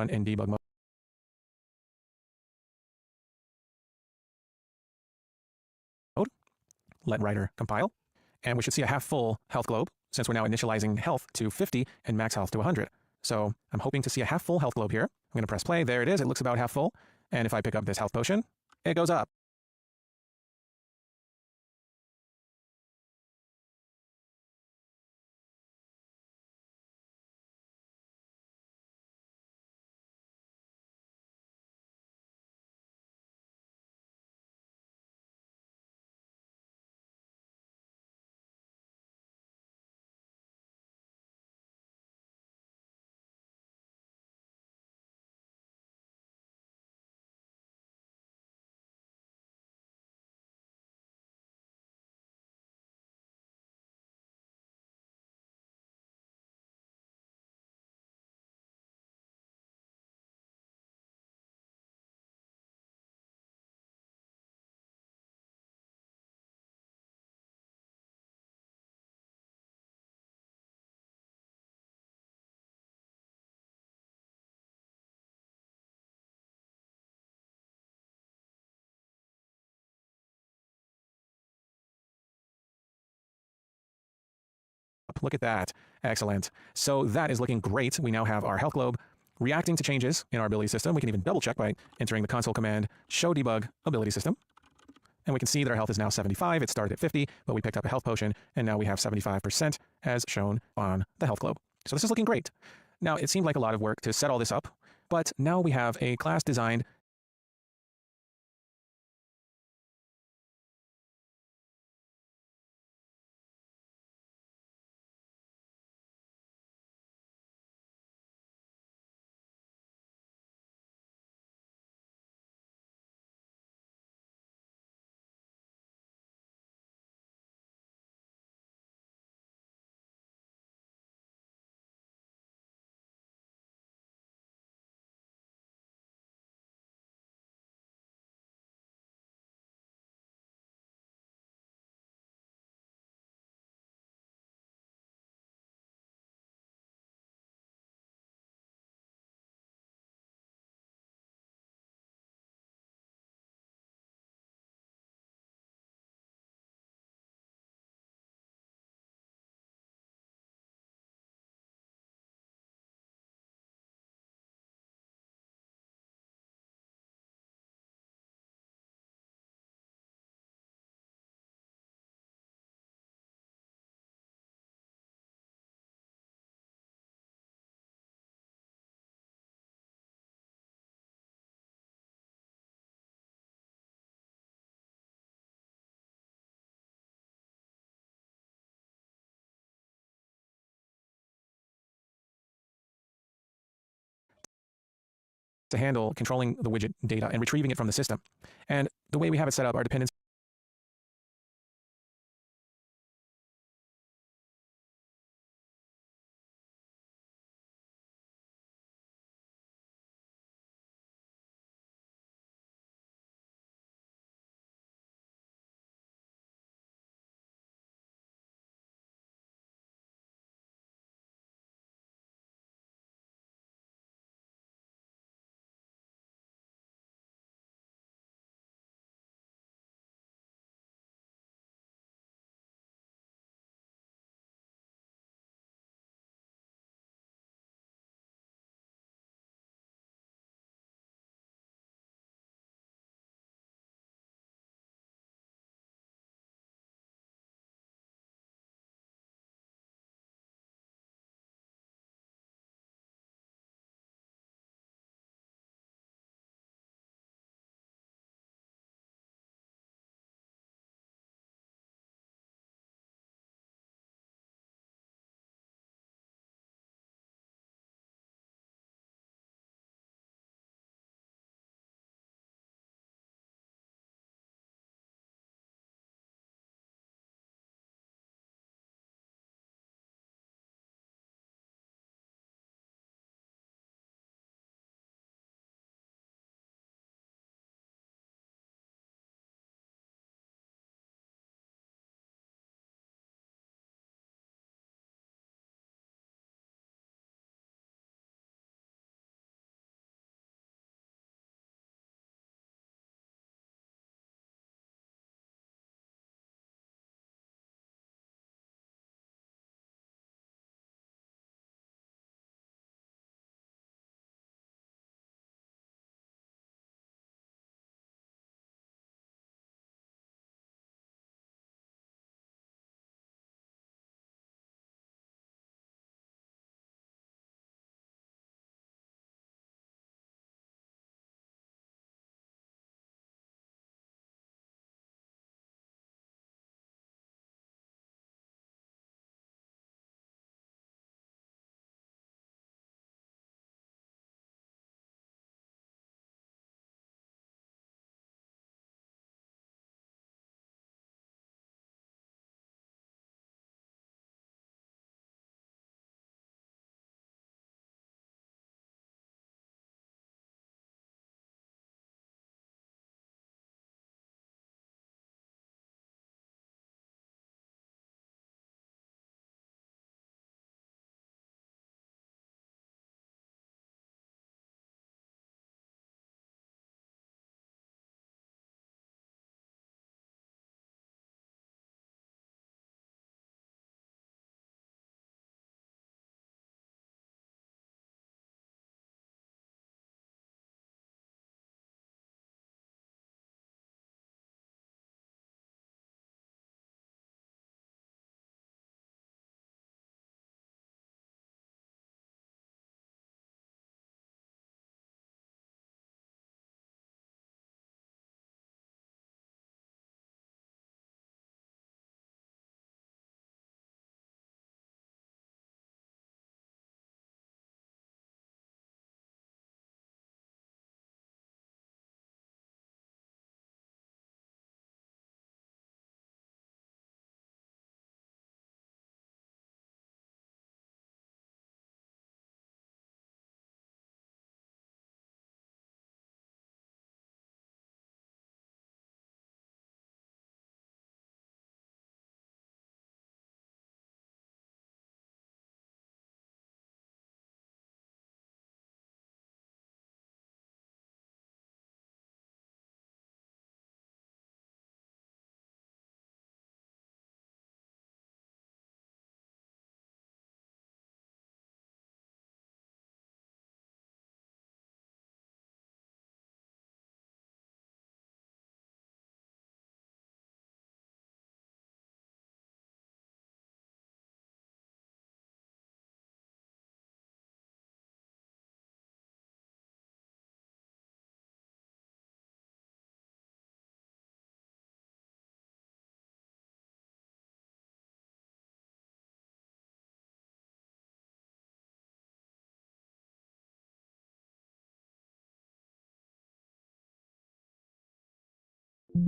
in debug mode, let writer compile, and we should see a half full health globe since we're now initializing health to 50 and max health to 100. So I'm hoping to see a half full health globe here. I'm going to press play. There it is. It looks about half full. And if I pick up this health potion, it goes up. Look at that. Excellent. So that is looking great. We now have our health globe reacting to changes in our ability system. We can even double check by entering the console command show debug ability system. And we can see that our health is now 75. It started at 50, but we picked up a health potion, and now we have 75% as shown on the health globe. So this is looking great. Now, it seemed like a lot of work to set all this up, but now we have a class designed to handle controlling the widget data and retrieving it from the system. And the way we have it set up, our dependencies Are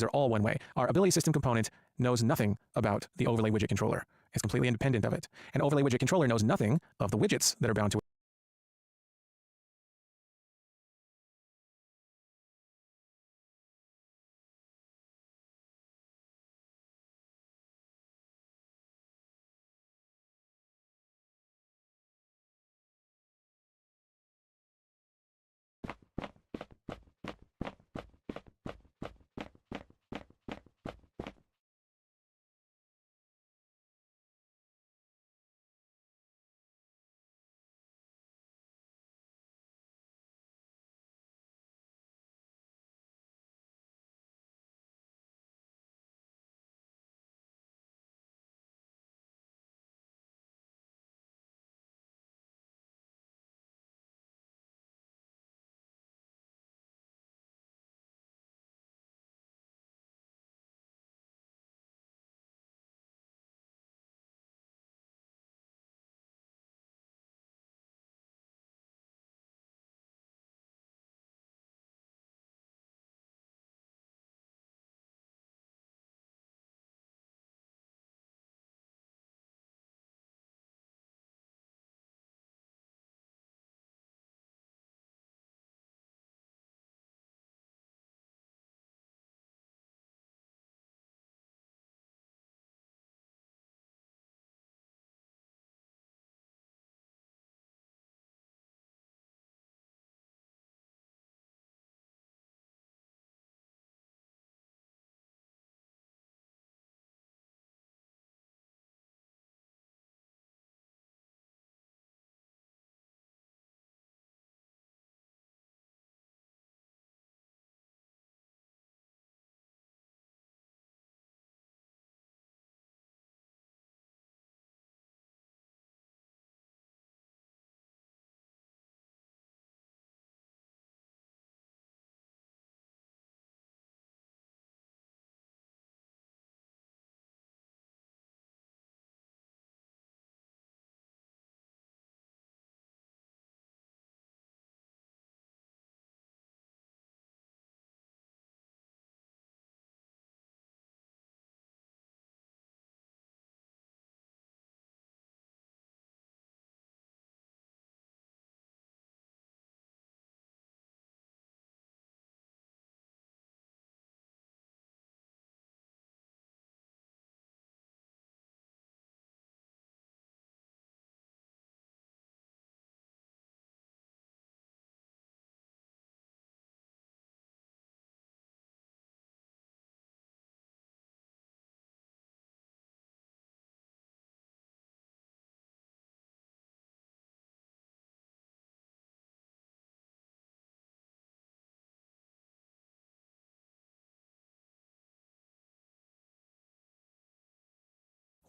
all one way. Our ability system component knows nothing about the overlay widget controller. It's completely independent of it. An overlay widget controller knows nothing of the widgets that are bound to it.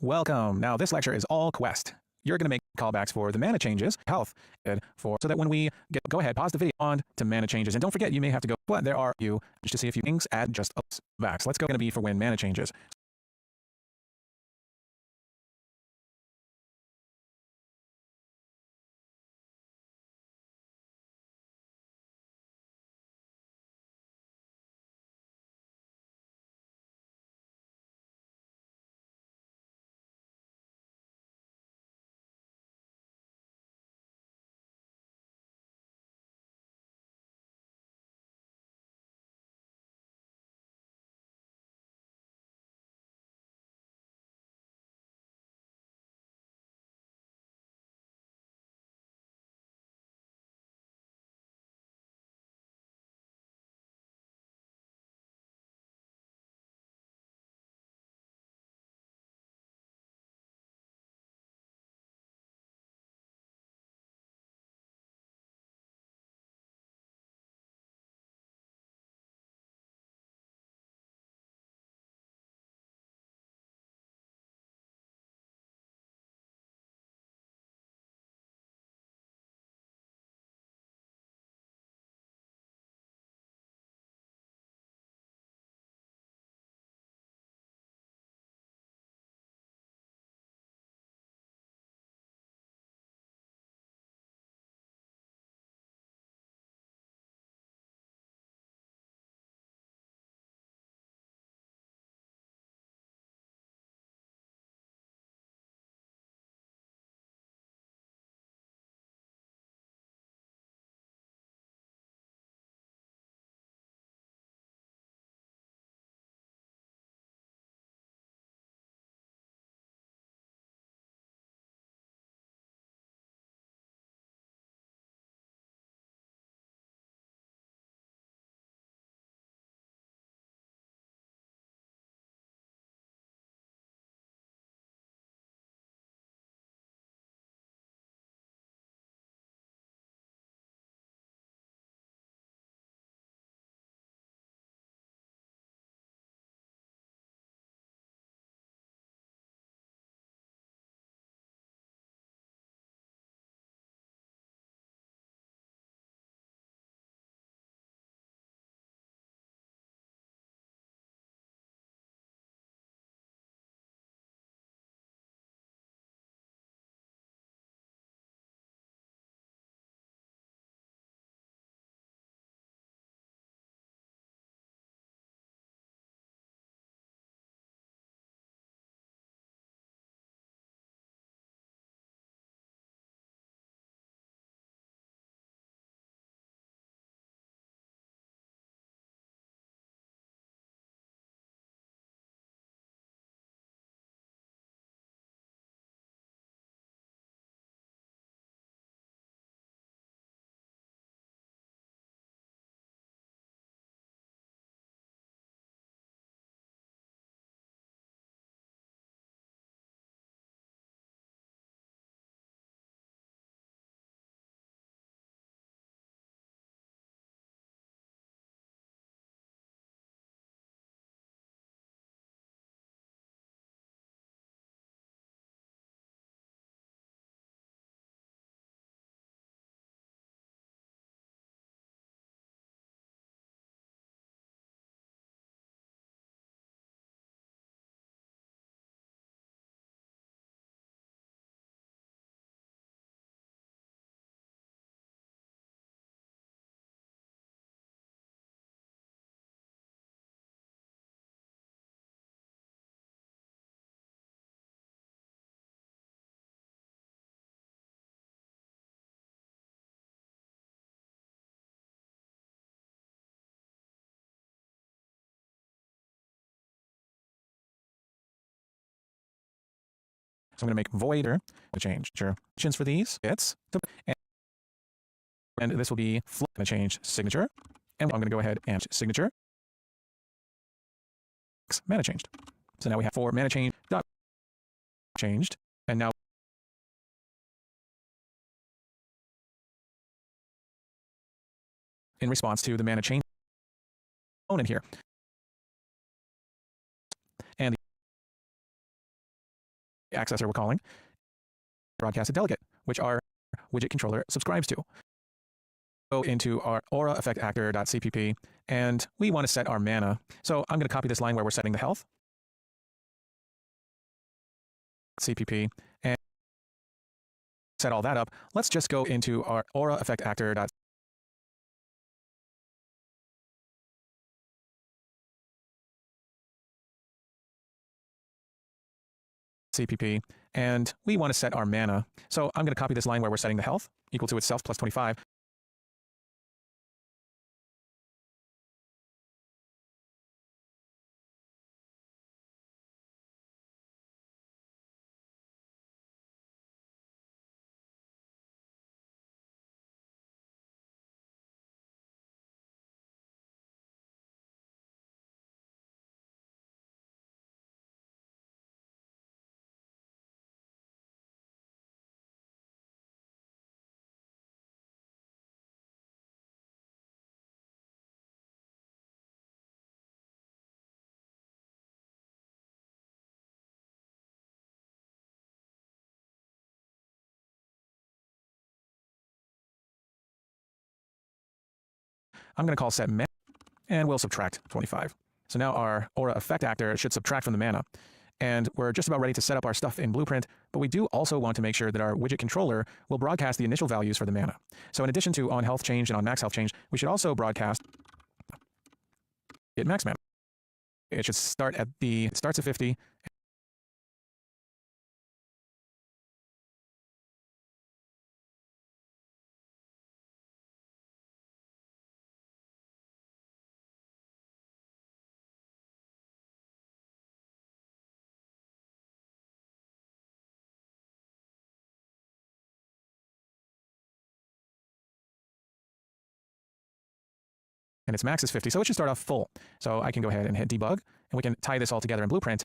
Welcome. Now, this lecture is all Quest. You're going to make callbacks for the mana changes, health, so that when we go ahead, pause the video on to mana changes. And don't forget, you may have to go, but there are you just to see a few things, add just vax. Let's go going to be for when mana changes. So I'm going to make voider to change options for these bits. And this will be going to change signature. And I'm going to go ahead and signature. Mana changed. So now we have 4 mana change dot changed. And now in response to the mana change component here. And accessor we're calling, broadcast a delegate, which our widget controller subscribes to. Go into our aura effect actor.cpp, and we want to set our mana. So I'm going to copy this line where we're setting the health, cpp, and set all that up. Let's just go into our aura effect actor.cpp, and we want to set our mana. So I'm going to copy this line where we're setting the health equal to itself plus 25. I'm going to call set mana, and we'll subtract 25. So now our aura effect actor should subtract from the mana. And we're just about ready to set up our stuff in Blueprint, but we do also want to make sure that our widget controller will broadcast the initial values for the mana. So in addition to on health change and on max health change, we should also broadcast it max mana. It should start at starts at 50, and its max is 50, so it should start off full. So I can go ahead and hit debug, and we can tie this all together in Blueprint.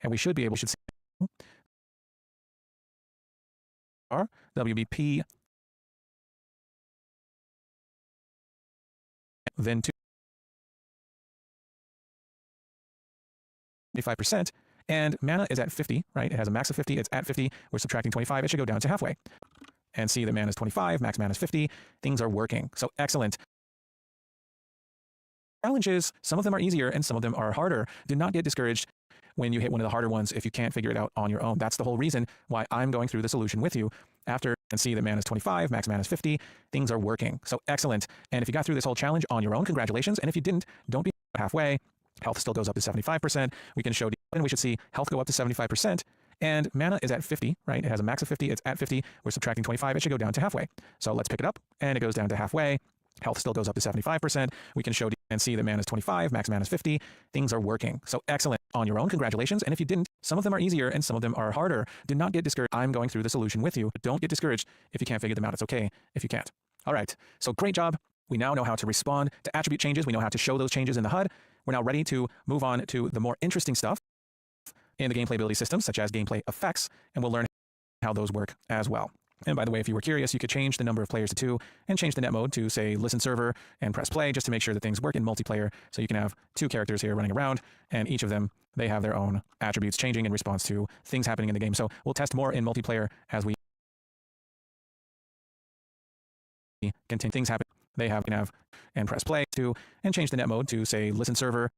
and we should see our WBP, then 25%, and mana is at 50, right? It has a max of 50, it's at 50, we're subtracting 25, it should go down to halfway. And see that mana is 25, max mana is 50, things are working. So excellent. Challenges, some of them are easier and some of them are harder. Do not get discouraged when you hit one of the harder ones if you can't figure it out on your own. That's the whole reason why I'm going through the solution with you after and see that mana is 25, max mana is 50, things are working. So excellent. And if you got through this whole challenge on your own, congratulations. And if you didn't, don't be halfway. Health still goes up to 75%. We can show, and we should see health go up to 75%. And mana is at 50, right? It has a max of 50, it's at 50. We're subtracting 25, it should go down to halfway. So let's pick it up, and it goes down to halfway. Health still goes up to 75%. We can show and see that mana is 25, max mana is 50. Things are working. So excellent. On your own, congratulations. And if you didn't, some of them are easier and some of them are harder. Do not get discouraged. I'm going through the solution with you. Don't get discouraged if you can't figure them out. It's okay if you can't. All right. So great job. We now know how to respond to attribute changes. We know how to show those changes in the HUD. We're now ready to move on to the more interesting stuff in the gameplay ability systems, such as gameplay effects, and we'll learn how those work as well. And by the way, if you were curious, you could change the number of players to 2 and change the net mode to, say, listen server and press play, just to make sure that things work in multiplayer. So you can have 2 characters here running around, and each of them, they have their own attributes changing in response to things happening in the game. So we'll test more in multiplayer as we continue. Things happen. They can have and press play to and change the net mode to, say, listen server.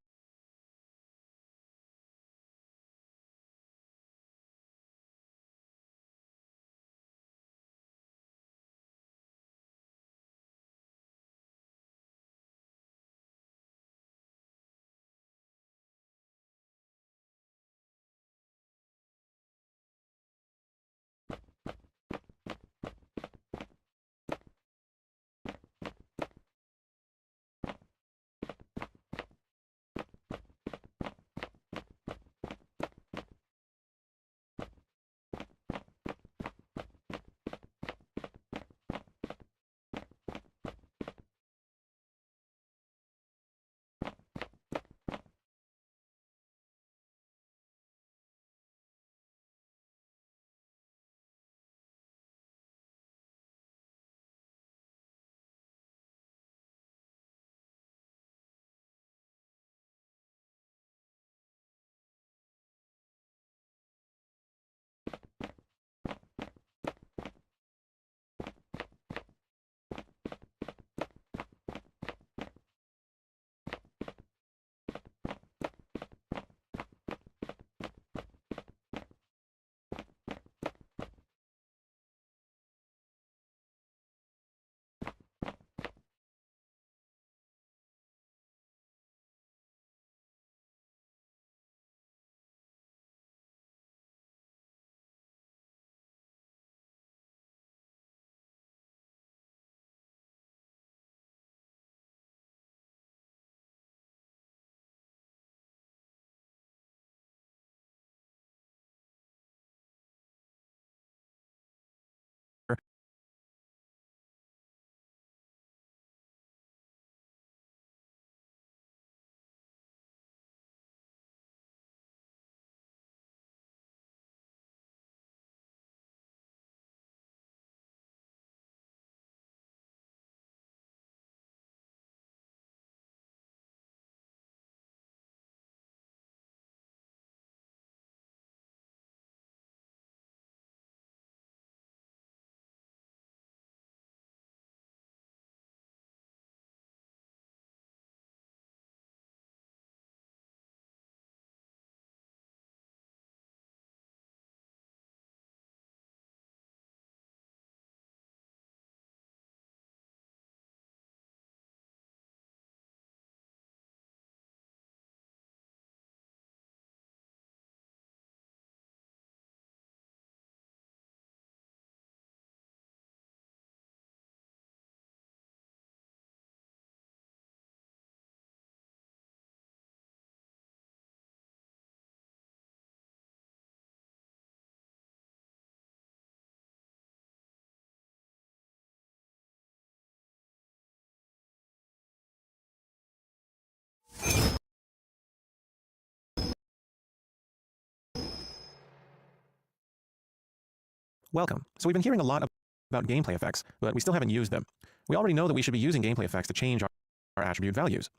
Welcome. So we've been hearing a lot about gameplay effects, but we still haven't used them. We already know that we should be using gameplay effects to change our attribute values.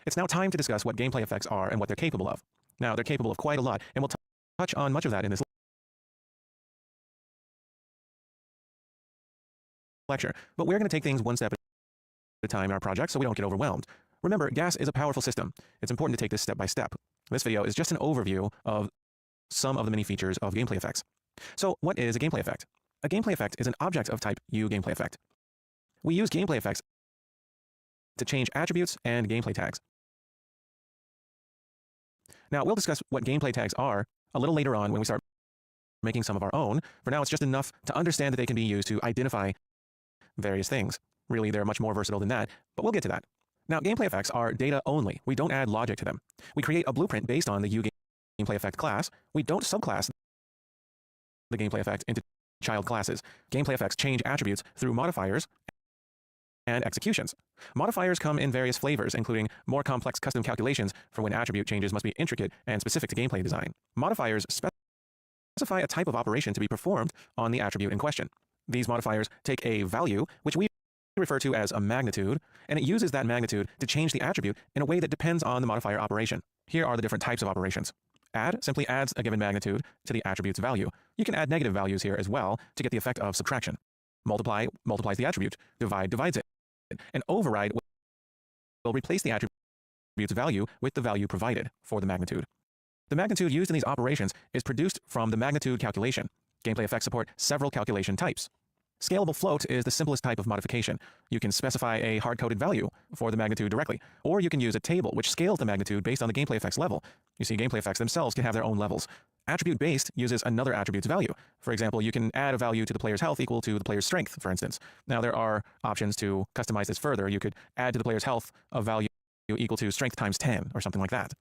It's now time to discuss what gameplay effects are and what they're capable of. Now, they're capable of quite a lot, and we'll touch on much of that in this lecture, but we're going to take things one step at a time in our project so we don't get overwhelmed. Remember, GAS is a powerful system. It's important to take this step by step. This video is just an overview of some of the many features of gameplay effects. So what is a gameplay effect? A gameplay effect is an object of type uGameplay effect. We use gameplay effects to change attributes and gameplay tags. Now, we'll discuss what gameplay tags are a little later on when we start making some of our own. For now, it's just enough to understand that they can be used to identify various things. Really, they're much more versatile than that, but we'll get to that. Now, gameplay effects are data only. We don't add logic to them. We create a blueprint based on the uGameplay effect class. We don't subclass the gameplay effect into child classes. Gameplay effects change attributes through modifiers and executions. Modifiers come in various flavors, including more complex custom calculations for when attribute changes must be intricate and specific to gameplay design. Modifiers specify a type of operation to be performed on the attribute in question. These modifiers take a value, which we refer to as a magnitude, and it uses that magnitude to change the attribute in a way that depends on the modifier operation. Here are the different types of operations. Add simply adds a given magnitude to the attribute's value. You can add negative values here as well to get the effect of subtraction. Multiply multiplies the attribute. Divide divides it. And override will replace the attribute's value with the value provided for the magnitude. The magnitude used in these operations is produced from the magnitude calculation. Gameplay effects support several calculation types. Scalable float is the simplest type of modification. You can specify a hard-coded value for the magnitude directly, or you can use a table which scales the magnitude based on the gameplay effects level. You see, gameplay effects themselves can have their own levels. Attribute-based uses another attribute's value. For example, you can add a value to the player's health equal to the player's strength, for instance. Now, there are options to customize this further. You could add to the player's health a value equal to strength times 10 or something like that.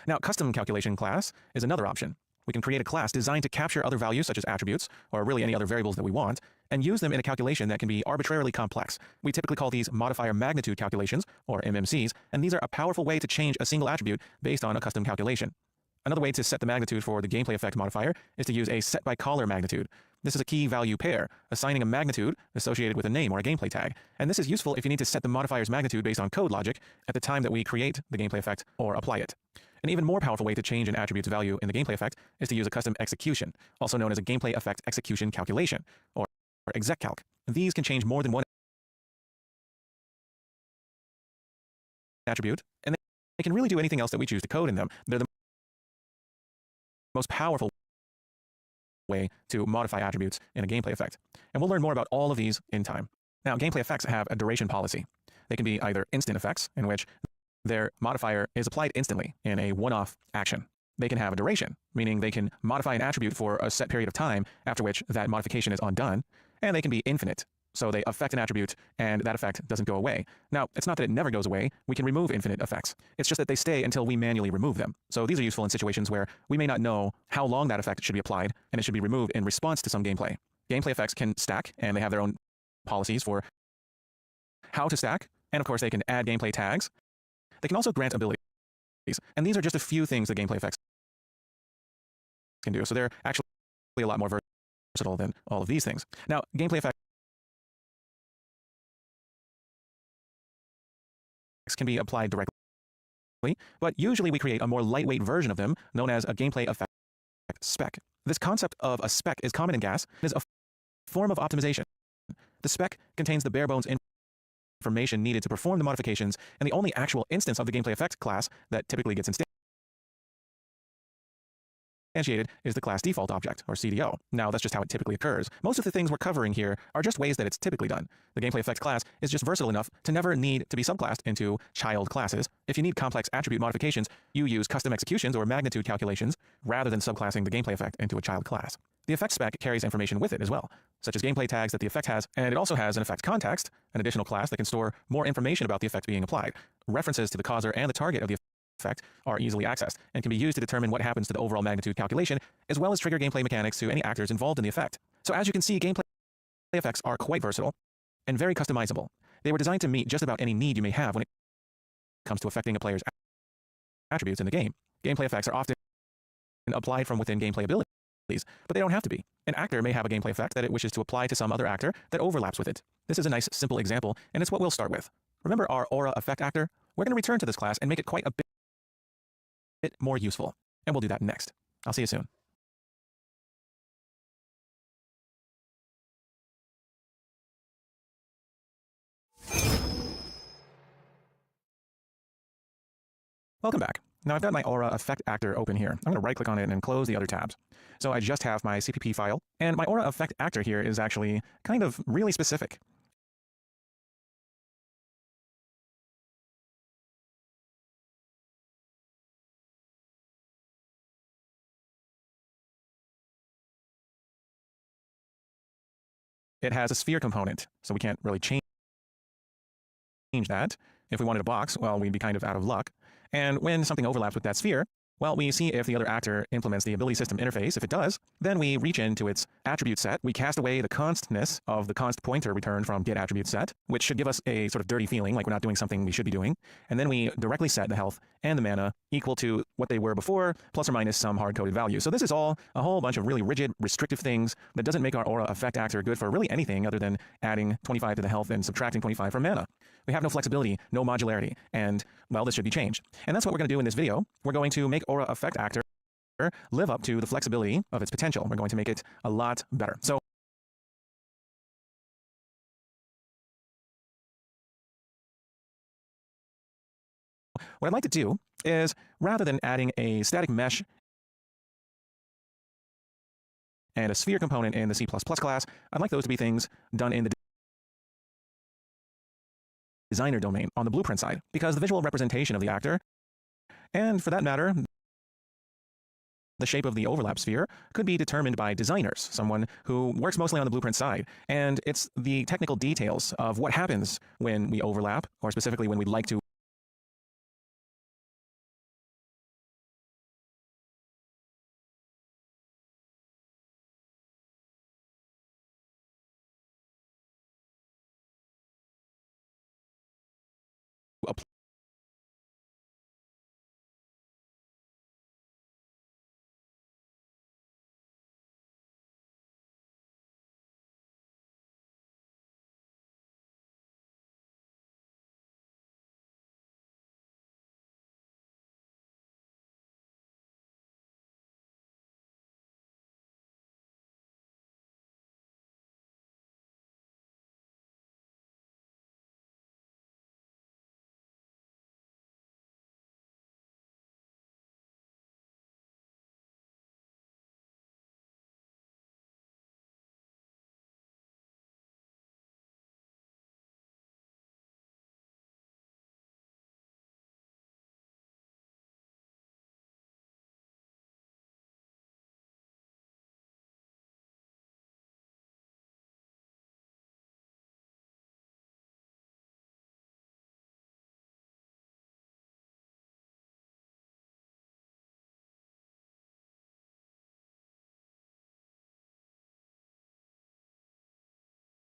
Now, custom calculation class is another option. We can create a class designed to capture other values such as attributes, or really any other variables that we want, and use them in a calculation that can be arbitrarily complex. We typically call these modifier magnitude calculations, or MMCs, and these are a powerful way to change a single attribute based on a custom calculation. Another way to set the magnitude for the gameplay effect modifier is to use a set-by-caller magnitude. This is a key value pair, assigning a magnitude associated with a name or a gameplay tag. And this is useful if you need to set the modifier's magnitude based on code logic at the time that we create the gameplay effect or apply it. An even more powerful way to change an attribute's value in the gameplay effect is to use a custom execution, also known as a gameplay effect execution calculation, or execalc. These can change more than one attribute, and they can really do anything else that we choose to code in them. They're the most powerful way to modify attributes in a gameplay effect. And we'll learn more about all of these in time. Now, gameplay effects have a duration policy. They can be either instant effects, in which their modifier is applied instantly in a one-off action. They can have a duration, meaning they can modify an attribute for a set period of time, after which that modification is undone, and they can be infinite. So they affect an attribute, and that effect doesn't go away. Now, it's not that it never goes away. We can remove infinite effects. It's just that they stay until we manually remove them. So these are useful in situations where we may not know how long that effect should be applied, and it should be removed in response to some gameplay. Gameplay effects can stack, and they have their own policies for how to stack, and of course they can add gameplay tags. They can also grant abilities, and these are just a few things that gameplay effects can do. So they're actually a lot more versatile than all of these things. Now, gameplay effects can be applied directly, but usually we create a more lightweight version of them known as a gameplay effect spec. This concept of a spec is common in GAS and is a form of optimization. The spec contains the bare bones information needed to perform the modifications, and the only actual instance of the gameplay effect class that typically gets instantiated is the class default object, or CDO. Now, that's just how it typically occurs. Most of the things we're covering here are just ways that it's typically done. The gameplay effects class is just versatile enough to never need to be subclassed into child classes. If you need complex attribute modifications, you use custom executions or magnitude calculations rather than subclassing the gameplay effect into a child class. The effect spec carries information with it as well, such as gameplay tags that the effect has, and it also has an effect context, an additional class that can store more information about the effect being applied. References to the causer and the target of the effect are easily accessed and can be used to determine what happens to the overall magnitude calculation, as well as trigger gameplay mechanics to any actors involved in the effect. So as you can see, gameplay effects are quite versatile and very customizable. They were designed to meet just about any need you may have when it comes to affecting a player's attributes in the game. Gameplay effects are often applied from within gameplay abilities. but they don't have to be. An actor may have a gameplay effect that it wishes to apply to some other actor that overlaps with it. This is a nice, simple example, and it's what we'll start with. Remember our aura effect actor? We're going to return to this class and make it quite a bit more useful, and we'll do that next. I'll see you soon. Welcome back. Now I've got my Aura Effect Actor open here. I'm going to right-click on it and close the other tabs. So I just have my CPP file, and my Aura Effect Actor here is actually kind of really specific. It has a sphere component, so we can't really change that. If we wanted a box, well, we'd be kind of out of luck. And when something overlaps with that sphere, well, we see if the other actor implements the ability system interface. If it does, then we reach into its attribute set. We cast away the constness of the const pointer returned from get attribute set, which should give us a sort of dirty feeling like we're not doing something we should be doing. And then we directly set the health and the mana equal to what they were before, plus or minus some hard-coded value. So this is all a whole bunch of really rigid, restrictive things that doesn't make our Aura Effect Actor good for really anything other than adding 25 to the health and subtracting 25 from mana. We have no flexibility, no modularity, and, well, this should be changed. And that's what we're going to do in this video. We're going to make Aura Effect Actor live up to the flexibility of its potential. We're going to make it a lot better. So what I'd like to do is, rather than adding a static mesh and a sphere component in the C++ class, I'd like those to be things done in the designer domain on the blueprint side, because the visual representation of the actor, and for that matter, the shape of the overlap sphere, could be determined by designers, someone who works mostly on the blueprint side. And it's the technical details of what happens when we overlap, or specifically when we'd like to